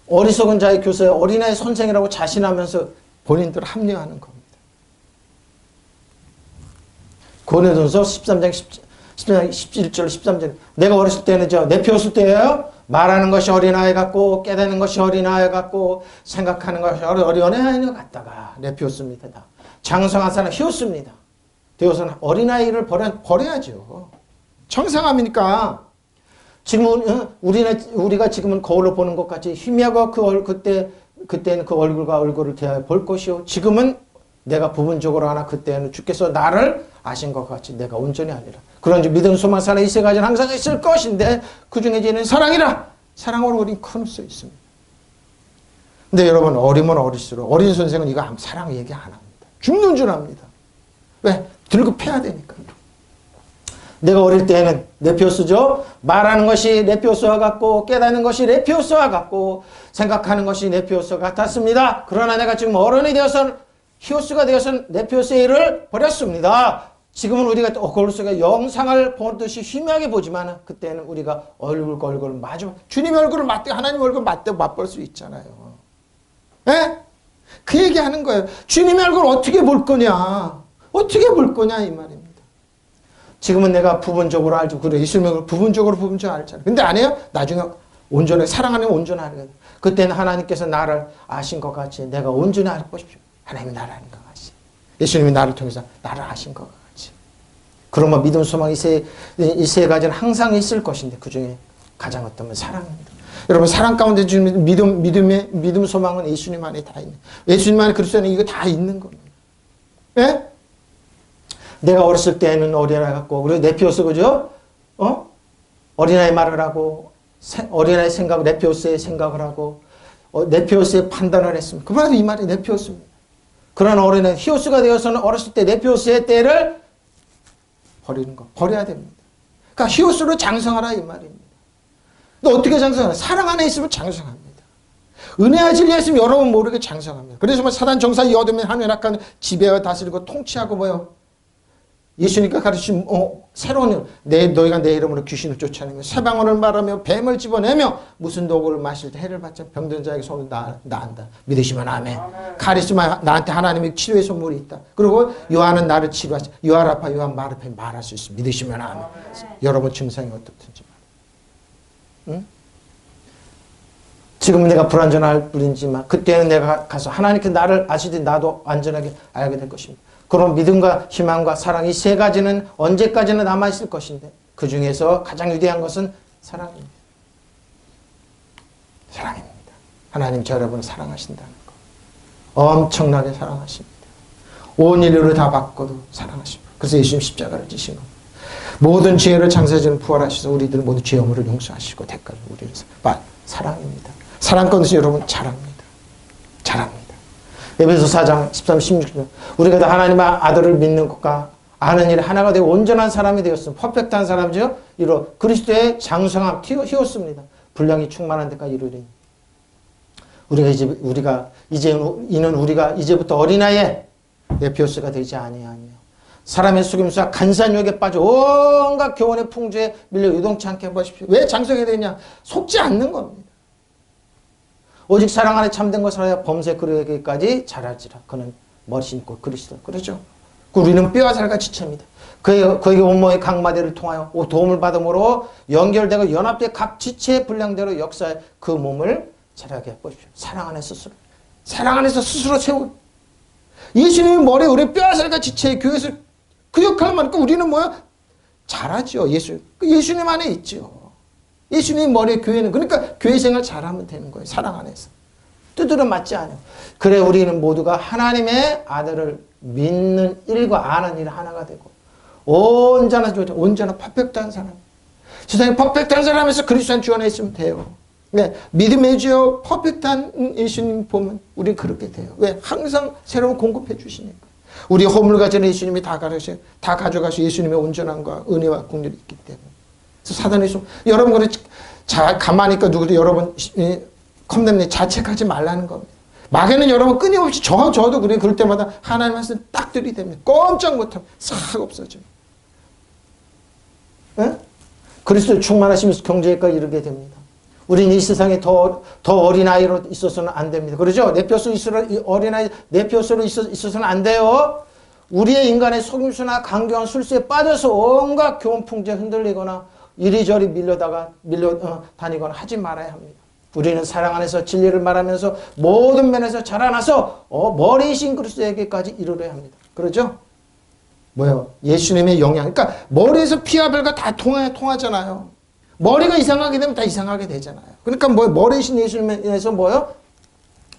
S1: 어리석은 자의 교사에 어린아이 선생이라고 자신하면서 본인들 합리화하는 겁니다. 고린도전서 13장 11절 13절 내가 어렸을 때는 네피웠을 때예요. 말하는 것이 어린아이 같고 깨닫는 것이 어린아이 같고 생각하는 것이 어린아이 같다가 네피웠습니다. 장성한 사람 히었습니다. 되어서는 어린아이를 버려야죠. 정상함이니까. 지금 우리가 지금은 거울로 보는 것 같이 희미하고 그때는 그 얼굴과 얼굴을 대하여 볼 것이요. 지금은 내가 부분적으로 하나 그때는 주께서 나를 아신 것 같이 내가 온전히 아니라. 그런지 믿음, 소망, 사랑 이 세 가지는 항상 있을 것인데 그 중에 이제는 사랑이라. 사랑으로 우린 큰 수 있습니다. 근데 여러분 어리면 어릴수록 어린 선생은 이거 사랑 얘기 안 합니다. 죽는 줄 압니다. 왜? 들고 패야 되니까. 내가 어릴 때는 네피오스죠. 말하는 것이 네피오스와 같고 깨닫는 것이 네피오스와 같고 생각하는 것이 네피오스와 같았습니다. 그러나 내가 지금 어른이 되어서 히오스가 되어서 네피오스의 일을 버렸습니다. 지금은 우리가 거울 속에 영상을 보듯이 희미하게 보지만 그때는 우리가 얼굴과 얼굴을 주님의 얼굴을 하나님의 얼굴을 맛볼 수 있잖아요. 예? 그 얘기하는 거예요. 주님의 얼굴을 어떻게 볼 거냐. 어떻게 볼 거냐 이 말입니다. 지금은 내가 부분적으로 알죠. 그래, 예수님을 부분적으로 알잖아요. 근데 안 해요? 나중에 온전하게, 사랑하면 온전하게. 그때는 하나님께서 나를 아신 것 같이 내가 온전히 알고 싶죠. 하나님이 나를 아는 것 같이. 예수님이 나를 통해서 나를 아신 것 같이. 그러면 믿음, 소망 이 세 가지는 항상 있을 것인데 그 중에 가장 어떤 건 사랑입니다. 여러분 사랑 가운데 주는 믿음, 소망은 예수님 안에 다 있는. 예수님 안에 그리스도 안에 이거 다 있는 겁니다. 예? 내가 어렸을 때는 어린아이 같고, 그리고 네피오스, 그죠? 어린아이 말을 하고, 어린아이 생각, 네피오스의 생각을 하고, 네피오스의 판단을 했습니다. 그 말이 이 말이 네피오스입니다. 그런 어린아이, 히오스가 되어서는 어렸을 때 네피오스의 때를 버리는 거, 버려야 됩니다. 그러니까 히오스로 장성하라 이 말입니다. 근데 어떻게 장성하나? 사랑 안에 있으면 장성합니다. 은혜와 진리에 있으면 여러분 모르게 장성합니다. 그래서 사단 정사 이 어둠의 하늘 악한 지배와 다스리고 통치하고 뭐요? 예수님과 가르친 새로운 너희가 내 이름으로 귀신을 쫓아내며 새방울을 말하며 뱀을 집어내며 무슨 독을 마실 때 해를 받자 병든 자에게 손을 나한다. 믿으시면 아멘. 카리스마 나한테 하나님의 치료의 선물이 있다. 그리고 요한은 나를 치료하시. 요한 아파 요한 말 앞에 말할 수 있습니다. 믿으시면 아멘. 여러분 증상이 어떻든지 응? 지금 내가 불안전할 뿐이지만 그때는 내가 가서 하나님께 나를 아시듯이 나도 안전하게 알게 될 것입니다. 그런 믿음과 희망과 사랑 이 세 가지는 언제까지나 남아있을 것인데 그 중에서 가장 위대한 것은 사랑입니다. 사랑입니다. 하나님 저 여러분을 사랑하신다는 거. 엄청나게 사랑하십니다. 온 인류를 다 바꿔도 사랑하십니다. 그래서 예수님 십자가를 지신 겁니다. 모든 죄를 장사지는 부활하셔서 우리들 모두 죄 허물을 용서하시고 대가를 우리를 사랑입니다. 사랑권 없이 여러분 잘합니다. 잘합니다. 에베소 4장 13, 16절 우리가 다 하나님의 아들을 믿는 것과 아는 일에 하나가 되고 온전한 사람이 되었음. 퍼펙트한 사람이죠. 이로 그리스도의 장성함 휘었습니다. 분량이 충만한 데까지 이르리니 우리가 이제부터 어린아이의 네피오스가 되지 아니하며 사람의 속임수와 간사한 유혹에 빠져 온갖 교훈의 풍조에 밀려 유동치 않게 해보십시오. 왜 장성이 되냐? 속지 않는 겁니다. 오직 사랑 안에 참된 것을 하여 범사에 그르기까지 자랄지라. 그는 머리 신고 그리스도. 그렇죠? 우리는 뼈와 살과 지체입니다. 그에게 온몸의 각마디를 통하여 도움을 받음으로 연결되고 연합된 각 지체의 분량대로 역사에 그 몸을 자라게 해보십시오. 사랑 안에서 스스로 세우고 예수님의 머리에 우리 뼈와 살과 지체의 교회에서 그 역할만 하니까 우리는 뭐야? 잘하죠. 예수님 안에 있죠. 예수님 머리에 교회는 그러니까 교회 생활 잘하면 되는 거예요. 사랑 안에서. 두드려 맞지 않아요. 그래 우리는 모두가 하나님의 아들을 믿는 일과 아는 일 하나가 되고 온전한 퍼펙트한 사람. 세상에 퍼펙트한 사람에서 그리스도인 주 안에 있으면 돼요. 네, 믿음의 주요 퍼펙트한 예수님 보면 우리는 그렇게 돼요. 왜? 항상 새로운 공급해 주시니까. 우리 허물 가지는 예수님이 다 가져가시고 예수님의 온전함과 은혜와 긍휼이 있기 때문에. 그래서 사단이 여러분 그래 가만히 있고 누구도 여러분 컴퓨터에 자책하지 말라는 겁니다. 마귀는 여러분 끊임없이 저도 그래 그럴 때마다 하나님 말씀 딱 들이댑니다. 꼼짝 못하면 싹 없어져요. 네? 그리스도 충만하시면서 경제까지 이르게 됩니다. 우리는 이 세상에 더 어린아이로 있어서는 안 됩니다. 그러죠? 내표수로 있어서는 안 돼요. 우리의 인간의 속임수나 강경한 술수에 빠져서 온갖 교훈 풍조에 흔들리거나 이리저리 밀려다니거나 하지 말아야 합니다. 우리는 사랑 안에서 진리를 말하면서 모든 면에서 자라나서 머리이신 그리스도에게까지 이르러야 합니다. 그러죠? 뭐요? 예수님의 영향. 그러니까 머리에서 피와 혈과 다 통하잖아요. 머리가 이상하게 되면 다 이상하게 되잖아요. 그러니까 머리이신 예수님에서 뭐요?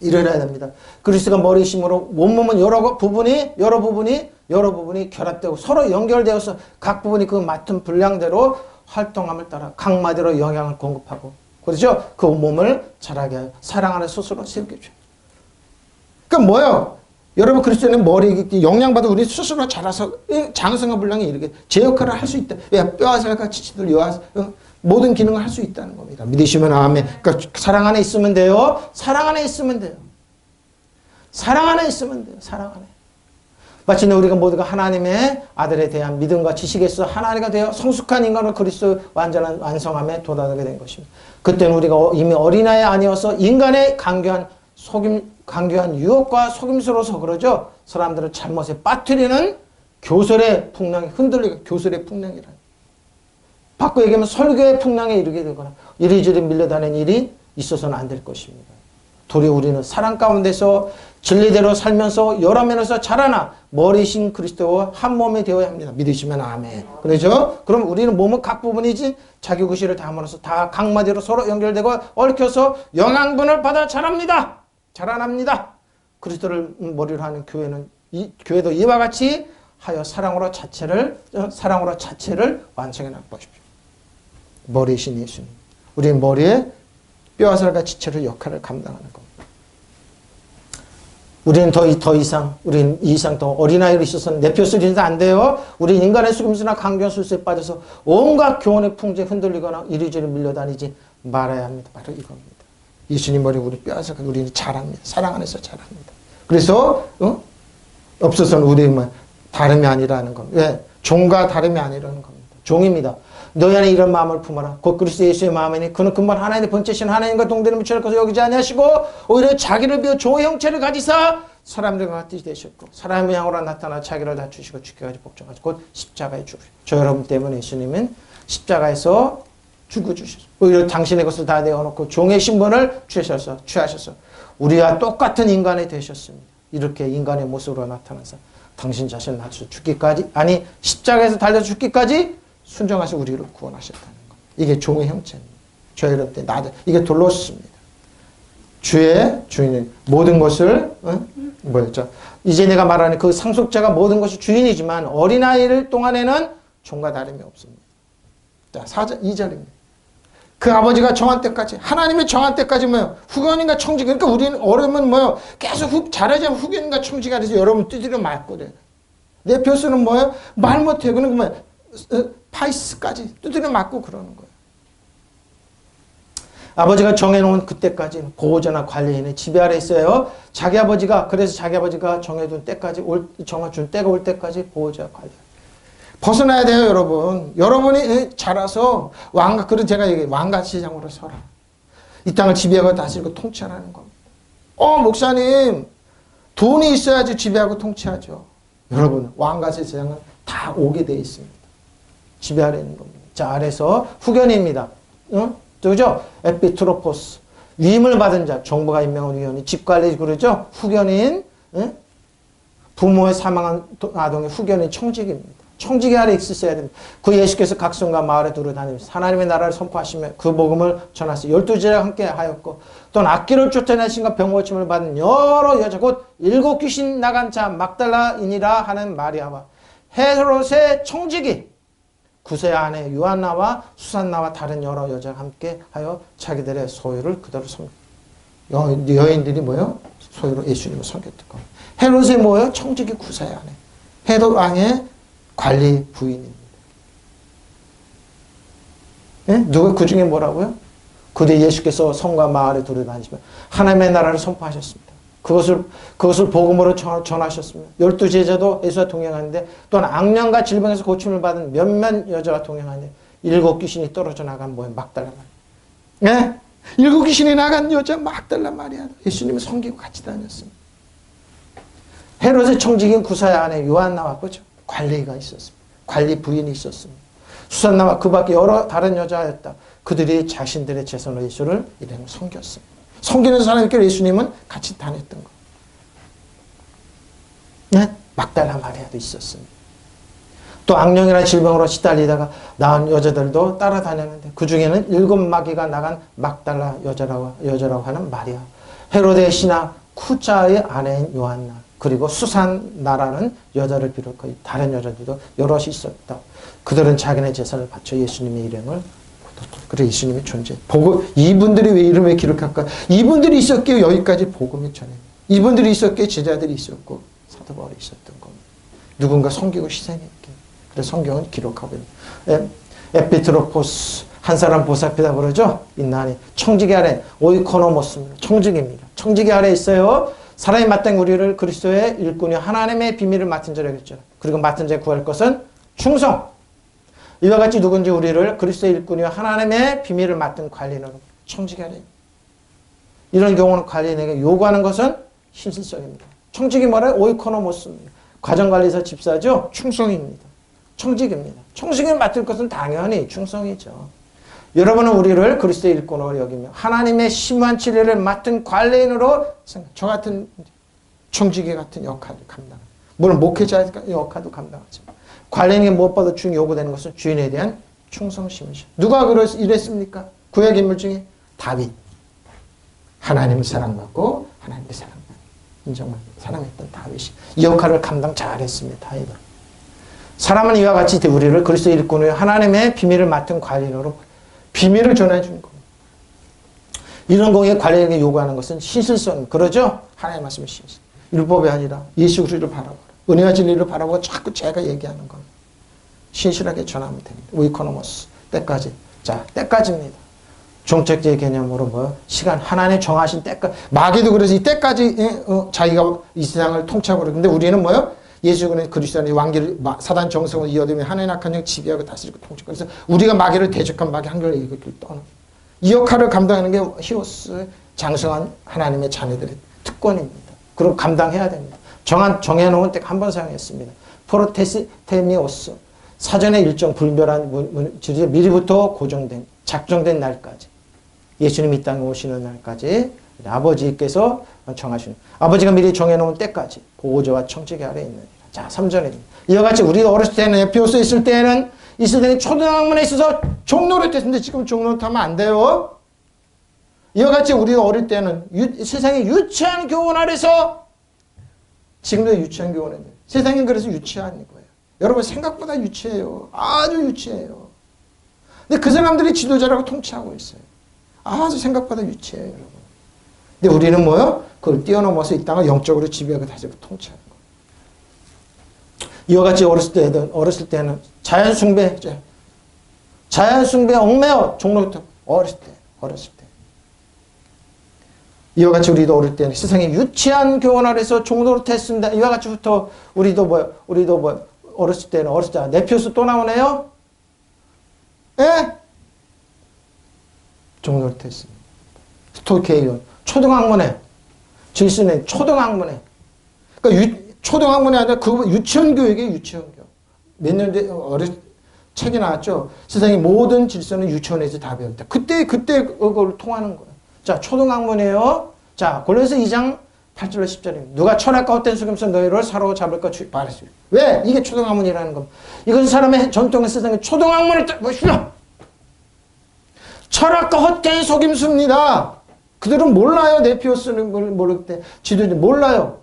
S1: 이르러야 됩니다. 그리스도가 머리이심으로 온몸은 여러 부분이 결합되고 서로 연결되어서 각 부분이 그 맡은 분량대로 활동함을 따라 각마디로 영향을 공급하고 그렇죠? 그 몸을 자라게 하여 사랑 안에 스스로 세우게 해줘요. 그러니까 뭐예요? 여러분 그리스도는 머리 영향받아 우리 스스로 자라서 장성한 분량에 이르게 제 역할을 할 수 있다. 뼈와 살과 지체들 모든 기능을 할 수 있다는 겁니다. 믿으시면 아멘. 그러니까 사랑 안에 있으면 돼요. 사랑 안에 있으면 돼요. 사랑 안에 있으면 돼요. 사랑 안에. 마침내 우리가 모두가 하나님의 아들에 대한 믿음과 지식에서 하나가 되어 성숙한 인간으로 그리스도 완전한 완성함에 도달하게 된 것입니다. 그때는 우리가 이미 어린아이 아니어서 인간의 강교한 유혹과 속임수로서 그러죠. 사람들을 잘못에 빠뜨리는 교설의 풍랑에 흔들리고 교설의 풍랑이라는. 바꿔 얘기하면 설교의 풍랑에 이르게 되거나 이리저리 밀려다니는 일이 있어서는 안 될 것입니다. 도리어 우리는 사랑 가운데서 진리대로 살면서 여러 면에서 자라나 머리신 그리스도와 한 몸이 되어야 합니다. 믿으시면 아멘. 그렇죠? 그럼 우리는 몸은 각 부분이지 자기 구실을 다함으로써 다 각마디로 서로 연결되고 얽혀서 영양분을 받아 자랍니다. 자라납니다. 그리스도를 머리로 하는 교회도 이와 같이 하여 사랑으로 자체를 완성해 나가십시오. 머리이신 예수님. 우리 머리에 뼈와 살과 지체로 역할을 감당하는 겁니다. 우리는 우리는 이 이상 더 어린아이로 있어서는 내표수리는 안 돼요. 우리는 인간의 속임수나 강경 술수에 빠져서 온갖 교훈의 풍조에 흔들리거나 이리저리 밀려다니지 말아야 합니다. 바로 이겁니다. 예수님 머리 우리 뼈와 살과 우리는 자랍니다. 사랑 안에서 자랍니다. 그래서 없어서는 우리는 다름이 아니라는 겁니다. 왜? 종과 다름이 아니라는 겁니다. 종입니다. 너희 안에 이런 마음을 품어라. 곧 그리스도 예수의 마음이니 그는 금방 하나님의 번째신 하나님과 동되는 미천할 것을 여기지 아니하시고 오히려 자기를 비워 종의 형체를 가지사 사람들과 같이 되셨고 사람의 양으로 나타나 자기를 낮추시고 죽기까지 복종하시고 곧 십자가에 죽으셨고 저 여러분 때문에 예수님은 십자가에서 죽어주셨어요. 오히려 당신의 것을 다 내어놓고 종의 신분을 취하셔서 우리와 똑같은 인간이 되셨습니다. 이렇게 인간의 모습으로 나타나서 당신 자신을 낮춰 죽기까지 아니 십자가에서 달려 죽기까지 순종하셔 우리를 구원하셨다는 것. 이게 종의 형체입니다. 저 여러분 때 이게 돌로스입니다. 주의 주인은 모든 것을 뭐였죠? 이제 내가 말하는 그 상속자가 모든 것이 주인이지만 어린아이를 동안에는 종과 다름이 없습니다. 자, 2절입니다. 그 아버지가 정한 때까지, 하나님의 정한 때까지 뭐요? 후견인과 청지. 그러니까 우리는 어려면 뭐요? 계속 잘하지 않으면 후견인과 청지가 돼서 여러분 두드려 맞고 그래요. 내 표수는 뭐요? 말 못해요. 그러면 뭐 파이스까지 두드려 맞고 그러는 거예요. 아버지가 정해놓은 그때까지 보호자나 관리인의 지배 아래 있어요. 그래서 자기 아버지가 정해둔 때까지, 정해준 때가 올 때까지 보호자 관리. 벗어나야 돼요, 여러분. 여러분이 자라서 제가 얘기해요. 왕가시장으로 서라. 이 땅을 지배하고 다스리고 통치하라는 겁니다. 목사님, 돈이 있어야지 지배하고 통치하죠. 여러분, 왕가시장은 다 오게 돼 있습니다. 지배하려는 겁니다. 자, 아래서 후견입니다. 그죠? 에피트로포스. 위임을 받은 자, 정부가 임명한 위원이 집관리 그러죠? 후견인, 부모의 사망한 아동의 후견인 청직입니다. 청직의 아래 있으셔야 됩니다. 그 예수께서 각성과 마을에 두루 다니면서 하나님의 나라를 선포하시며 그 복음을 전하시고 12제자와 함께 하였고 또는 악기를 쫓아내신과 병고침을 받은 여러 여자 곧 7 귀신 나간 자 막달라인이라 하는 마리아와 헤롯의 청직이 구세 아내 요한나와 수산나와 다른 여러 여자와 함께 하여 자기들의 소유를 그대로 여인들이 뭐예요? 소유로 예수님을 섬겼던 겁니다. 헤롯의 뭐예요? 청직이 구세 아내. 헤롯 왕의 관리 부인입니다. 예? 누가 그 중에 뭐라고요? 그때 예수께서 성과 마을에 두루다니시며 하나님의 나라를 선포하셨습니다. 그것을 복음으로 전하셨습니다. 12제자도 예수와 동행하는데 또한 악령과 질병에서 고침을 받은 몇몇 여자와 동행하는데 7 귀신이 떨어져 나간 뭐예요? 막달라 마리아. 예? 7 귀신이 나간 여자 막달라 마리아. 예수님을 섬기고 같이 다녔습니다. 헤롯의 청직인 구사의 아내 요한나와 그죠? 관리가 있었습니다. 관리 부인이 있었습니다. 수산나와 그 밖에 여러 다른 여자였다. 그들이 자신들의 재산으로 예수를 일행을 섬겼습니다. 섬기는 사람들끼리 예수님은 같이 다녔던 거. 네? 막달라 마리아도 있었습니다. 또 악령이나 질병으로 시달리다가 나은 여자들도 따라다녔는데 그 중에는 7 마귀가 나간 막달라 여자라고 하는 마리아, 헤로데의 신하 쿠자의 아내인 요한나, 그리고 수산나라는 여자를 비롯해 다른 여자들도 여럿이 있었다. 그들은 자기네 재산을 바쳐 예수님의 일행을 그래 예수님의 존재. 이분들이 왜 이름을 기록할까? 이분들이 있었기에 여기까지 복음이 전해. 이분들이 있었기에 제자들이 있었고 사도 바울이 있었던 겁니다. 누군가 섬기고 희생했기. 그래서 성경은 기록하고 있는. 에피트로포스 한 사람 보살피다 그러죠. 인나니 청지기 아래 오이코노모스입니다. 청지기입니다. 청지기 아래 있어요. 사람이 맡은 우리를 그리스도의 일꾼이 하나님의 비밀을 맡은 자라고 했죠. 그리고 맡은 자에 구할 것은 충성. 이와 같이 누군지 우리를 그리스도의 일꾼이와 하나님의 비밀을 맡은 관리인으로 청지기 아래. 이런 경우는 관리인에게 요구하는 것은 신실성입니다. 청직이 뭐래요? 오이코노모스입니다. 과정관리사 집사죠? 충성입니다. 청직입니다. 청직을 맡을 것은 당연히 충성이죠. 여러분은 우리를 그리스도의 일꾼으로 여기며 하나님의 심한 진리를 맡은 관리인으로 저 같은 청지기 같은 역할을 감당합니다. 물론 목회자의 역할도 감당하지만 관리인에게 무엇보다 요구되는 것은 주인에 대한 충성심이죠. 누가 이랬습니까? 구약 인물 중에 다윗. 하나님을 사랑받고 하나님께 사랑받고 인정을 사랑했던 다윗이 이 역할을 감당 잘했습니다. 다윗은. 사람은 이와 같이 우리를 그리스도의 일꾼으로 하나님의 비밀을 맡은 관리인으로 비밀을 전해주는 겁니다. 이런 공에 관리인에게 요구하는 것은 신실성. 그러죠? 하나님의 말씀은 신실. 율법이 아니라 예수 그리스도를 바라보라. 은혜와 진리를 바라보고 자꾸 제가 얘기하는 겁니다. 신실하게 전하면 됩니다. 위코노모스. 때까지. 자, 때까지입니다. 종책제의 개념으로 뭐 시간 하나님 정하신 때까지. 마귀도 그래서 이 때까지 자기가 이 세상을 통치하고 그러는데 우리는 뭐요? 예수 그리스도의 왕기를 사단 정성을 이어들며 하나님 악한 영 지배하고 다스리고 통치하고 그래서 우리가 마귀를 대적한 마귀 한결에 이걸 떠는 이 역할을 감당하는 게 히오스 장성한 하나님의 자녀들의 특권입니다. 그리고 감당해야 됩니다. 정해놓은 때 한 번 사용했습니다. 프로테스테미오스 사전에 일정 불멸한 미리부터 고정된 작정된 날까지 예수님이 이 땅에 오시는 날까지 아버지께서 정하시는 아버지가 미리 정해놓은 때까지 보호자와 청지기 아래에 있는 자 3절입니다. 이와 같이 우리가 어렸을 때는 에피오스에 있을 때는 초등학문에 있어서 종로를 했는데 지금 종로를 타면 안 돼요. 이와 같이 우리가 어릴 때는 세상의 유치한 교훈 아래서 지금도 유치한 교원에 세상이 그래서 유치한 거예요. 여러분 생각보다 유치해요. 아주 유치해요. 근데 그 사람들이 지도자라고 통치하고 있어요. 아주 생각보다 유치해요, 여러분. 근데 우리는 뭐요? 그걸 뛰어넘어서 이 땅을 영적으로 지배하고 다스리고 통치하는 거예요. 이와 같이 어렸을 때는 자연 숭배 얽매여 종로부터 어렸을 때. 이와 같이 우리도 어릴 때는 세상에 유치한 교원 아래서 종로로 했습니다. 이와 같이부터 우리도 어렸을 때는 네피우스 또 나오네요. 예? 종로로 했습니다. 스토케이온 초등학문에 질서는 초등학문에 그러니까 초등학문이 아니라 그 유치원 교육이에요. 유치원 교육. 몇 년 전에 책이 나왔죠. 세상의 모든 질서는 유치원에서 다 배웠다. 그때 그걸 통하는 거예요. 자, 초등학문이에요. 자, 골로새 2장 8절로 10절입니다. 누가 철학과 헛된 속임수 너희를 사로잡을까 바라시오. 왜? 이게 초등학문이라는 겁니다. 이건 사람의 전통의 세상에 초등학문을 보십시오. 철학과 헛된 속임수입니다. 그들은 몰라요. 네피오스는 모를 때 지도자 몰라요.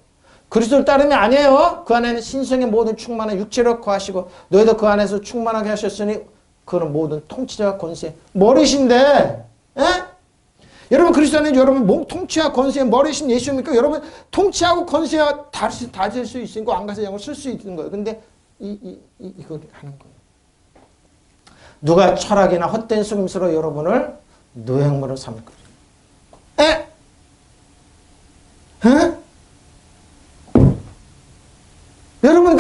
S1: 그리스도를 따름이 아니에요. 그 안에는 신성의 모든 충만한 육체력 거하시고 너희도 그 안에서 충만하게 하셨으니 그는 모든 통치자와 권세 머리신데, 예? 여러분 그리스도 안에 여러분 통치와 권세의 머리신 예수입니까? 여러분 통치하고 권세와 다질 수 있으니까 안가서 영을 쓸 수 있는 거예요. 근데 이걸 하는 거예요. 누가 철학이나 헛된 속임수로 여러분을 노획물로 삼을 거예요. 에? 에? 여러분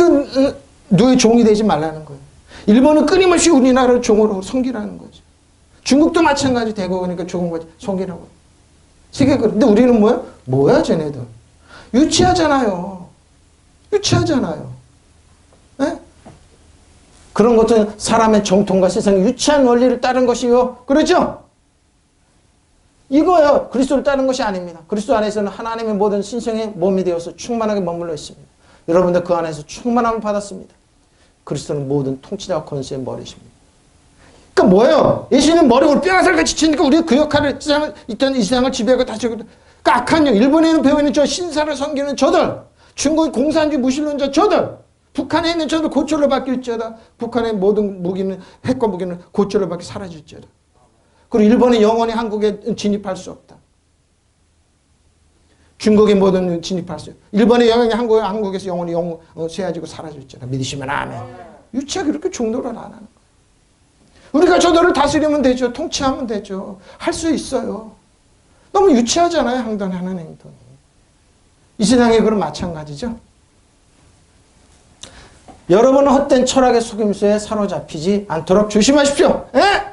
S1: 누구의 종이 되지 말라는 거예요. 일본은 끊임없이 우리나라를 종으로 섬기라는 거죠. 중국도 마찬가지 되고 그러니까 조금같이 섬기라고. 근데 우리는 뭐야 쟤네들. 유치하잖아요. 에? 그런 것은 사람의 정통과 세상의 유치한 원리를 따른 것이요. 그렇죠? 이거요. 그리스도를 따른 것이 아닙니다. 그리스도 안에서는 하나님의 모든 신성의 몸이 되어서 충만하게 머물러 있습니다. 여러분들 그 안에서 충만함을 받았습니다. 그리스도는 모든 통치자와 권세의 머리십니다. 그러니까 뭐예요? 예수님 머리를 뼈가살같이 치니까 우리가 그 역할을 이 세상을 지배하고 다스리고 그러니까 악한 영, 일본에 배우는 저 신사를 섬기는 저들, 중국의 공산주의 무신론자 저들, 북한에 있는 저들 고초를 받길지어다. 북한의 모든 무기는 핵과 무기는 고초를 받기 사라질지어다. 그리고 일본은 영원히 한국에 진입할 수 없다. 중국의 모든 진입할 수 없다. 일본의 영향이 한국에서 영원히 쇠해지고 사라질지어다. 믿으시면 아멘. 유치하게 그렇게 종노를 안 하는 거예요. 우리가 저들을 다스리면 되죠. 통치하면 되죠. 할 수 있어요. 너무 유치하잖아요. 행동하는 행동이. 이 세상에 그런 마찬가지죠. 여러분은 헛된 철학의 속임수에 사로잡히지 않도록 조심하십시오. 에?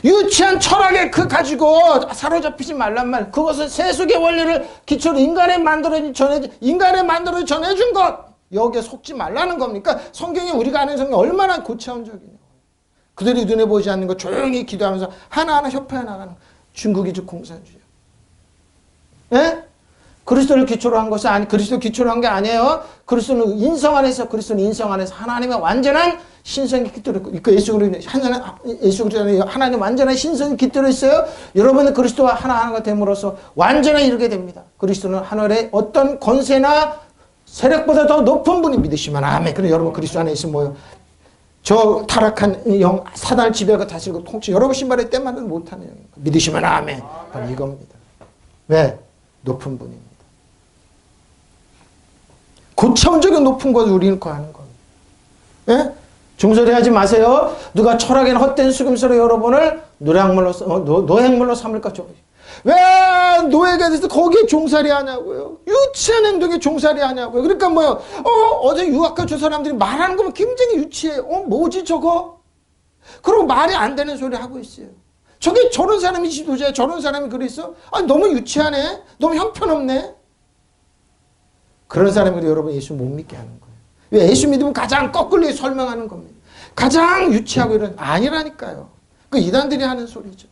S1: 유치한 철학에 가지고 사로잡히지 말란 말. 그것은 세속의 원리를 기초로 인간에 만들어진 전해준 것. 여기에 속지 말라는 겁니까? 성경이 우리가 아는 성경이 얼마나 고차원적이냐. 그들이 눈에 보이지 않는 거 조용히 기도하면서 하나하나 협회해 나가는 중국이죠. 공산주의. 예? 그리스도를 기초로 한 것이 그리스도 기초로 한 게 아니에요. 그리스도는 인성 안에서 하나님의 완전한 신성이 깃들어 있고, 그 예수 그리스도 하나님 완전한 신성이 깃들어 있어요. 여러분은 그리스도와 하나가 됨으로써 완전히 이루게 됩니다. 그리스도는 하늘의 어떤 권세나 세력보다 더 높은 분이 믿으시면 아멘. 그럼 여러분 그리스도 안에 있으면 뭐예요? 저 타락한 영, 사단을 지배하고 다스리고 통치, 여러분 신발에 때만은 못하는 영입니다. 믿으시면 아멘. 바로 이겁니다. 왜? 높은 분입니다. 고차원적인 높은 것을 우리는 구하는 겁니다. 예? 중소리하지 마세요. 누가 철학에는 헛된 속임수로 여러분을 노획물로 삼을까? 왜 노예가 돼서 거기에 종살이 하냐고요. 유치한 행동에 종살이 하냐고요. 그러니까 어제 유학가 저 사람들이 말하는 거면 굉장히 유치해요. 뭐지 저거? 그리고 말이 안 되는 소리 하고 있어요. 저런 사람이 지도자야. 저런 사람이 그랬어? 너무 유치하네. 너무 형편없네. 그런 사람들이 여러분 예수 못 믿게 하는 거예요. 왜? 예수 믿으면 가장 거꾸로 설명하는 겁니다. 가장 유치하고 아니라니까요. 그 이단들이 하는 소리죠.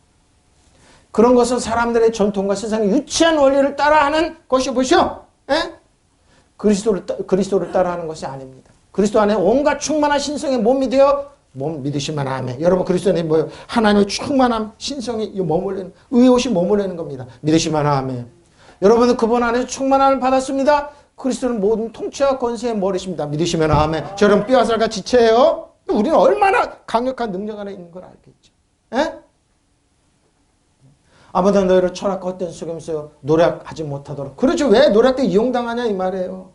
S1: 그런 것은 사람들의 전통과 세상의 유치한 원리를 따라하는 것이 보시오. 예? 그리스도를 따라하는 것이 아닙니다. 그리스도 안에 온갖 충만한 신성의 몸이 되어 믿으시면 아멘. 여러분 그리스도 안에 뭐예요? 하나님의 충만한 신성이 의옷이 머무르는 겁니다. 믿으시면 아멘. 여러분은 그분 안에서 충만함을 받았습니다. 그리스도는 모든 통치와 권세의 머리십니다. 믿으시면 아멘. 저런 뼈와 살과 지체예요. 우리는 얼마나 강력한 능력 안에 있는 걸 알겠죠. 에? 아무도 너희를 철학과 헛된 속임수여 노력하지 못하도록. 그렇죠. 왜 노력때 이용당하냐 이 말이에요.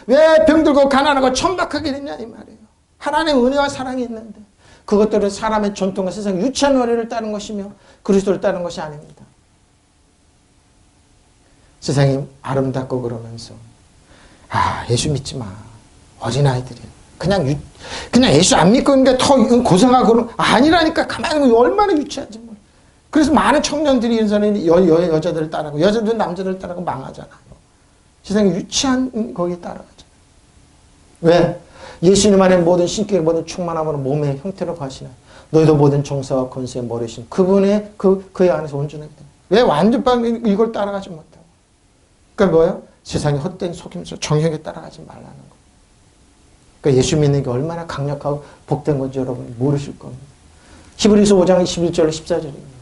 S1: 왜 병들고 가난하고 천박하게 됐냐 이 말이에요. 하나님의 은혜와 사랑이 있는데 그것들은 사람의 전통과 세상 유치한 원리를 따른 것이며 그리스도를 따른 것이 아닙니다. 세상이 아름답고 그러면서 예수 믿지 마. 어린아이들이 그냥 예수 안 믿고 있는데 더 고생하고 아니라니까. 가만히 보면 얼마나 유치한지 몰라. 그래서 많은 청년들이 인생에 여자들을 따라가고 여자들은 남자들을 따라가고 망하잖아요. 세상에 유치한 거기에 따라가잖아요. 왜? 예수님 안에 모든 신격의 모든 충만함으로 몸의 형태로 가시나 너희도 모든 정사와 권세의 머리신 그분의 그의 안에서 온전하게 됩니다. 왜 완전한 이걸 따라가지 못하고? 그러니까 뭐예요? 세상에 헛된 속임수 정형에 따라가지 말라는 거. 그러니까 예수 믿는 게 얼마나 강력하고 복된 건지 여러분 모르실 겁니다. 히브리서 5장 21절 14절입니다.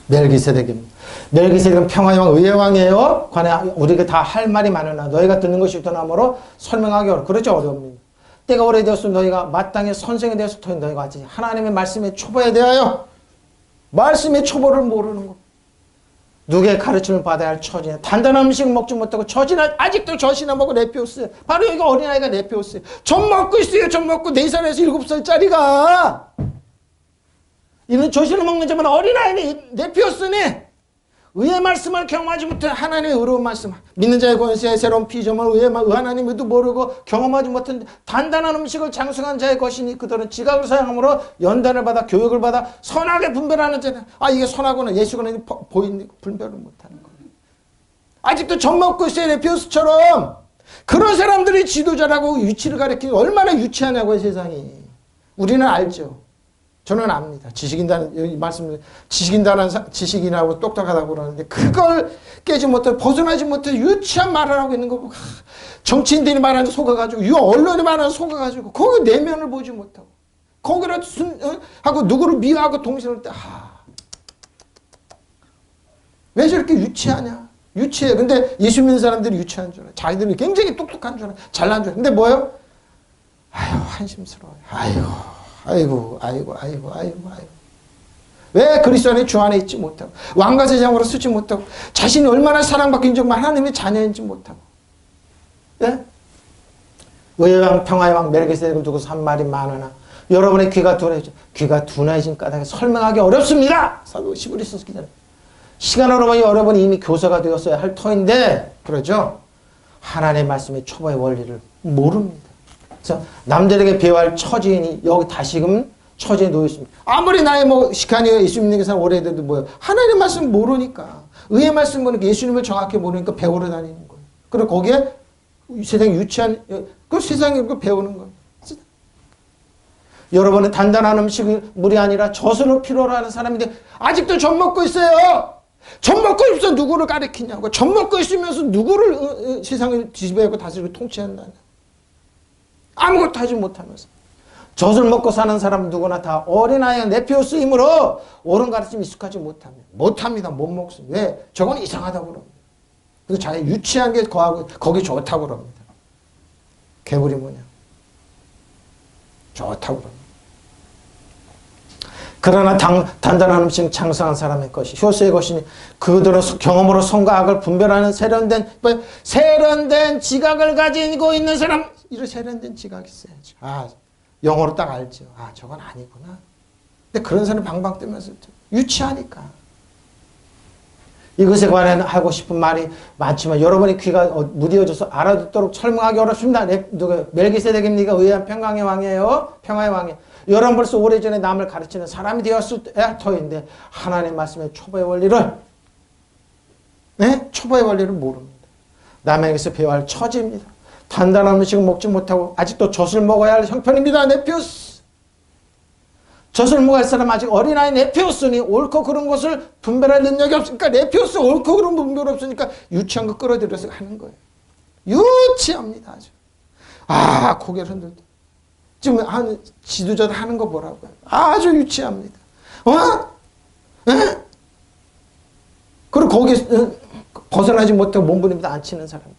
S1: 멜기세덱입니다. 멜기세덱은 평화의 왕, 의의 왕이에요. 관에 우리가 다 할 말이 많으나 너희가 듣는 것이 더나므로 설명하기 어렵고 그렇죠. 어려웁니다. 때가 오래되었으면 너희가 마땅히 선생이 되어서 너희가 아직 하나님의 말씀의 초보에 대하여 말씀의 초보를 모르는 것. 누구의 가르침을 받아야 할 처지냐. 단단한 음식을 먹지 못하고 아직도 젖이나 먹고 내피우스예요. 바로 여기 어린아이가 내피우스예요. 젖 먹고 있어요. 젖 먹고 4살에서 7살짜리가. 이는 젖이나 먹는 자만 어린아이는 내피우스니 의의 말씀을 경험하지 못해 하나님의 의로운 말씀 믿는 자의 권세의 새로운 피조물 의의 하나님도 모르고 경험하지 못한 단단한 음식을 장수한 자의 것이니 그들은 지각을 사용함으로 연단을 받아 교육을 받아 선하게 분별하는 자는 이게 선하구나 예수구나 보이는 분별을 못하는 거예요. 아직도 젖 먹고 있어요. 레피우스처럼. 그런 사람들이 지도자라고 유치를 가리키니 얼마나 유치하냐고요. 세상이. 우리는 알죠. 저는 압니다. 지식인다는 말씀, 지식인하고 똑똑하다고 그러는데 그걸 깨지 못해 벗어나지 못해 유치한 말을 하고 있는 거 보고 정치인들이 말하는 속아가지고 언론이 말하는 속아가지고 거기 내면을 보지 못하고 거기를 하고 누구를 미워하고 동심을 때 왜 저렇게 유치하냐? 유치해. 근데 예수 믿는 사람들이 유치한 줄 알아. 자기들이 굉장히 똑똑한 줄 알아. 잘난 줄 알아. 근데 뭐예요? 한심스러워요. 아이고. 왜 그리스도 안에 주 안에 있지 못하고 왕과 제장으로 쓰지 못하고 자신이 얼마나 사랑받고 인정받은 하나님의 자녀인지 못하고 예? 의의 왕 평화의 왕 멜기세덱을 두고서 한 말이 많으나 여러분의 귀가 둔해진 까닭에 설명하기 어렵습니다. 히브리서 기자는 시간으로 보니 여러분이 이미 교사가 되었어야 할 터인데 그러죠. 하나님의 말씀의 초보의 원리를 모릅니다. 그래서 남들에게 배워할 처지인이 여기 다시금 처지에 놓여 있습니다. 아무리 나의 시간이 예수 믿는 사람 오래돼도 뭐예요? 하나님의 말씀 모르니까 의의 말씀 모르니까 예수님을 정확히 모르니까 배우러 다니는 거예요. 그리고 거기에 세상에 유치한 그 세상에 배우는 거예요. 여러분은 단단한 음식을 물이 아니라 젖으로 필요로 하는 사람인데 아직도 젖 먹고 있어요. 젖 먹고 있어 누구를 가리키냐고. 젖 먹고 있으면서 누구를 세상을 지배하고 다스리고 통치한다냐. 아무것도 하지 못하면서 젖을 먹고 사는 사람 누구나 다 어린아이가 네피우스이므로 옳은 가르침 익숙하지 못합니다. 못 먹습니다. 왜? 저건 이상하다고 그럽니다. 그래서 자기 유치한 게 거기 좋다고 그럽니다. 괴물이 뭐냐? 좋다고 그럽니다. 그러나 단단한 음식 장수한 사람의 것이 효수의 것이니 그들은 경험으로 선과 악을 분별하는 세련된 지각을 가지고 있는 사람. 이런 세련된 지각이 있어야죠. 영어로 딱 알죠. 저건 아니구나. 근데 그런 사람 방방 뜨면서 유치하니까. 이것에 관해 하고 싶은 말이 많지만 여러분의 귀가 무디어져서 알아듣도록 설명하기 어렵습니다. 멜기세덱입니까? 의한 평강의 왕이에요. 평화의 왕이에요. 여러분 벌써 오래전에 남을 가르치는 사람이 되었을 터인데 하나님의 말씀의 초보의 원리를 모릅니다. 남에게서 배워야 할 처지입니다. 단단한 음식을 먹지 못하고 아직도 젖을 먹어야 할 형편입니다. 네피우스. 젖을 먹어야 할 사람 아직 어린아이 네피우스니 옳고 그른 것을 분별할 능력이 없으니까 네피우스 옳고 그른 분별 없으니까 유치한 거 끌어들여서 하는 거예요. 유치합니다. 아주. 고개를 흔들다. 지금 지도자들 하는 거 보라고요. 아주 유치합니다. 그리고 거기에 벗어나지 못하고 몸부림도 안 치는 사람들.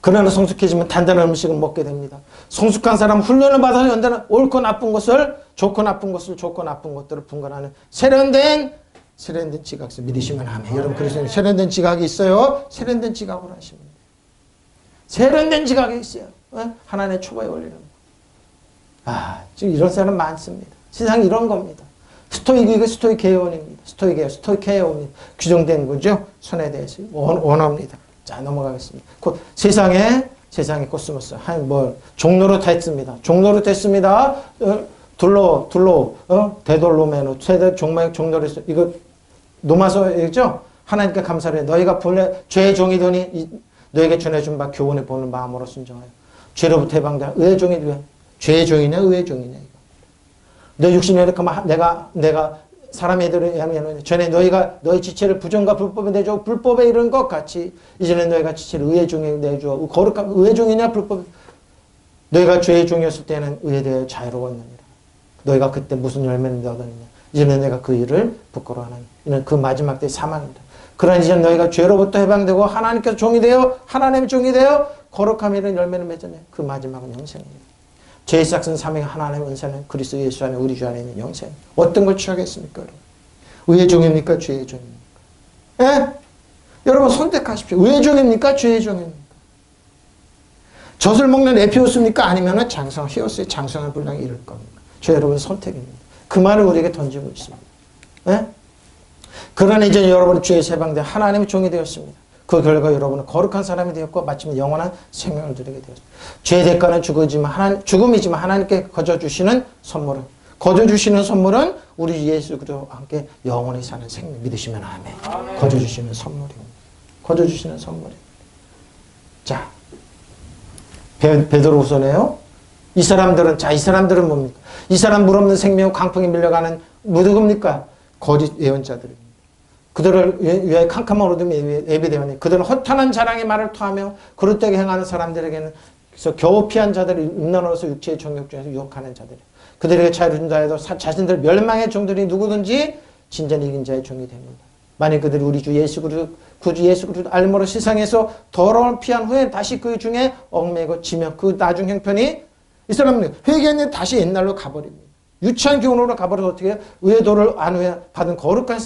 S1: 그러나 성숙해지면 단단한 음식을 먹게 됩니다. 성숙한 사람은 훈련을 받아서 연단한 옳고 나쁜 것을, 좋고 나쁜 것을, 좋고 나쁜 것들을 분간하는 세련된 지각서 믿으시면 아멘. 여러분 그래서 세련된 지각이 있어요. 세련된 지각으로 하시면 돼요. 세련된 지각이 있어요. 하나님의 초보에 올리는 거. 지금 이런 사람 많습니다. 세상이 이런 겁니다. 스토이크, 스토이케온입니다. 스토이케온입니다. 규정된 거죠. 선에 대해서 원합니다. 자, 넘어가겠습니다. 곧 세상에 코스모스 종로로 됐습니다. 종로로 됐습니다. 데돌로메노 최대 종로로 했어. 이거 노마서였죠. 하나님께 감사를 해. 너희가 본래 죄의 종이더니 너에게 전해준 바 교훈을 보는 마음으로 순종하여 죄로부터 해방되라. 의의 종이 왜? 죄의 종이냐 의의 종이냐 이거. 너 60년에 내가 사람의 애들을 하면 전에 너희가 너희 지체를 부정과 불법에 내줘 불법에 이른 것 같이 이제는 너희가 지체를 의의 종에 내줘. 거룩한 의의 종이냐 불법. 너희가 죄의 종이었을 때는 의에 대해 자유로웠느니라. 너희가 그때 무슨 열매를 얻었느냐. 이제는 내가 그 일을 부끄러워하나니 이는 그 마지막 때의 사망이다. 그러나 이제 너희가 죄로부터 해방되고 하나님께서 종이 되어 하나님의 종이 되어 거룩함 이런 열매를 맺었네. 그 마지막은 영생입니다. 죄의 싹은 사명의 하나님의 은사는 그리스도 예수 안에 우리 주 안에 있는 영생. 어떤 걸 취하겠습니까? 여러분? 의의 종입니까? 죄의 종입니까? 예? 여러분 선택하십시오. 의의 종입니까? 죄의 종입니까? 젖을 먹는 에피오스입니까? 아니면 히오스의 장성한 분량이 이룰 겁니까? 저 여러분 선택입니다. 그 말을 우리에게 던지고 있습니다. 예? 그러나 이제 여러분은 죄에서 해방되어 하나님의 종이 되었습니다. 그 결과 여러분은 거룩한 사람이 되었고 마침내 영원한 생명을 누리게 되었습니다. 죄의 대가는 죽음이지만 하나님께 거저주시는 선물은 우리 예수 그리스도와 함께 영원히 사는 생명. 믿으시면 아멘. 거저주시는 선물입니다. 거저주시는 선물입니다. 자, 베드로후서네요. 이 사람들은 뭡니까? 이 사람 물 없는 생명 강풍에 밀려가는 누굽니까? 거짓 예언자들입니다. 그들을 위하여 캄캄한 어둠에 예비되오니 그들은 허탄한 자랑의 말을 토하며 그릇되게 행하는 사람들에게는 그래서 겨우 피한 자들을 음란으로서 육체의 정욕 중에서 유혹하는 자들. 그들에게 자유를 준다 해도 자신들 멸망의 종들이 누구든지 진전히 이긴 자의 종이 됩니다. 만일 그들이 우리 주 예수 그리스도 알므로 세상에서 더러움을 피한 후에 다시 그 중에 얽매고 지며 그 나중 형편이 이 사람은 회개했는데 다시 옛날로 가버립니다. 유치한 교훈으로 가버려서 어떻게 해요? 의의 도를 안 후에 받은 거룩한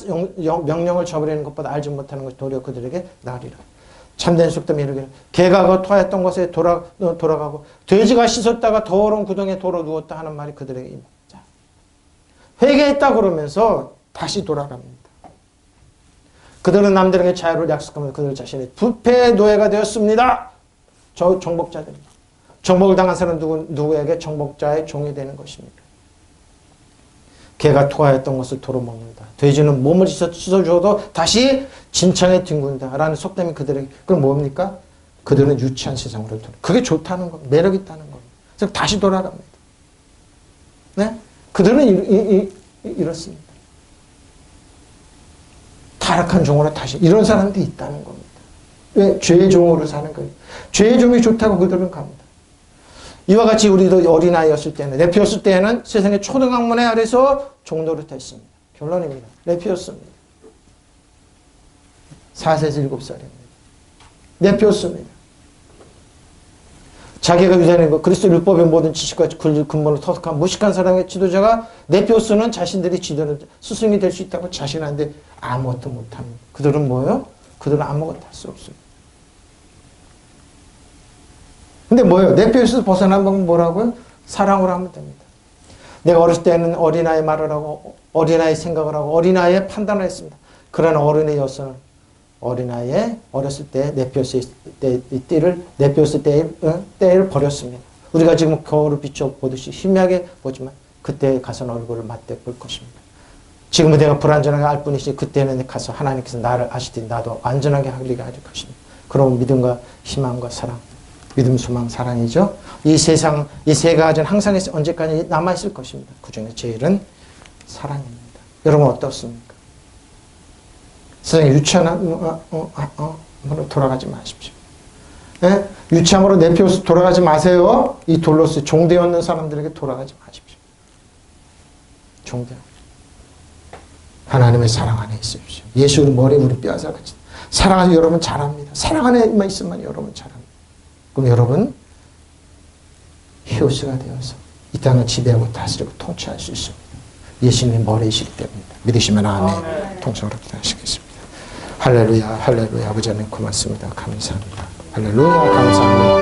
S1: 명령을 저버리는 것보다 알지 못하는 것이 도리어 그들에게 나으리라. 참된 속담이 이르기를 개가 토하였던 곳에 돌아가고 돼지가 씻었다가 더러운 구덩이에 돌아 누웠다 하는 말이 그들에게 임합니다. 회개했다 그러면서 다시 돌아갑니다. 그들은 남들에게 자유를 약속하면서 그들 자신의 부패의 노예가 되었습니다. 저 정복자들입니다. 정복을 당한 사람은 누구에게 정복자의 종이 되는 것입니까? 개가 토하였던 것을 도로 먹는다. 돼지는 몸을 씻어주어도 다시 진창에 뒹군다. 라는 속담이 그들에게. 그럼 뭡니까? 그들은 유치한 세상으로 돌아. 그게 좋다는 겁니다. 매력 있다는 겁니다. 그래서 다시 돌아갑니다. 네? 그들은 이렇습니다. 타락한 종으로 다시. 이런 사람들이 있다는 겁니다. 왜? 죄의 종으로 사는 거예요. 죄의 종이 좋다고 그들은 갑니다. 이와 같이 우리도 어린아이였을 때는 레피였을 때는 세상의 초등학문에 아래서 종노릇 했습니다. 결론입니다. 레피였습니다. 4세에서 7살입니다. 레피였습니다. 자기가 유산한 것, 그리스도 율법의 모든 지식과 근본을 터득한 무식한 사람의 지도자가 네피오스는 자신들이 지도는 스승이 될 수 있다고 자신하는데 아무것도 못합니다. 그들은 뭐예요? 그들은 아무것도 할 수 없어요. 근데 뭐예요? 네피오스에서 벗어난 방법은 뭐라고요? 사랑으로 하면 됩니다. 내가 어렸을 때는 어린아이 말을 하고 어린아이 생각을 하고 어린아이의 판단을 했습니다. 그러나 어른의 여성은 어린아이의 어렸을 때 네피오스의 때를 버렸습니다. 우리가 지금 거울을 비춰보듯이 희미하게 보지만 그때 가서는 얼굴을 맞대 볼 것입니다. 지금은 내가 불안전하게 알 뿐이지 그때는 가서 하나님께서 나를 아시더니 나도 안전하게 하리가 할 것입니다. 그럼 믿음과 희망과 사랑, 믿음, 소망, 사랑이죠. 이 세상, 이 세 가지는 항상 언제까지 남아있을 것입니다. 그 중에 제일은 사랑입니다. 여러분 어떻습니까? 세상에 유치함으로 돌아가지 마십시오. 네? 유치함으로 네피오스 돌아가지 마세요. 이 돌로스 종되었는 사람들에게 돌아가지 마십시오. 종되어. 하나님의 사랑 안에 있으십시오. 예수의 머리 우리 뼈아살 같이. 사랑하는 여러분 잘합니다. 사랑 안에만 있으면 여러분 잘합니다. 그럼 여러분 히오스가 되어서 이 땅을 지배하고 다스리고 통치할 수 있습니다. 예수님의 머리이시기 때문입니다. 믿으시면 아멘. 통성으로 기도하시겠습니다. 할렐루야 할렐루야. 아버지 하나님 고맙습니다. 감사합니다. 할렐루야 감사합니다.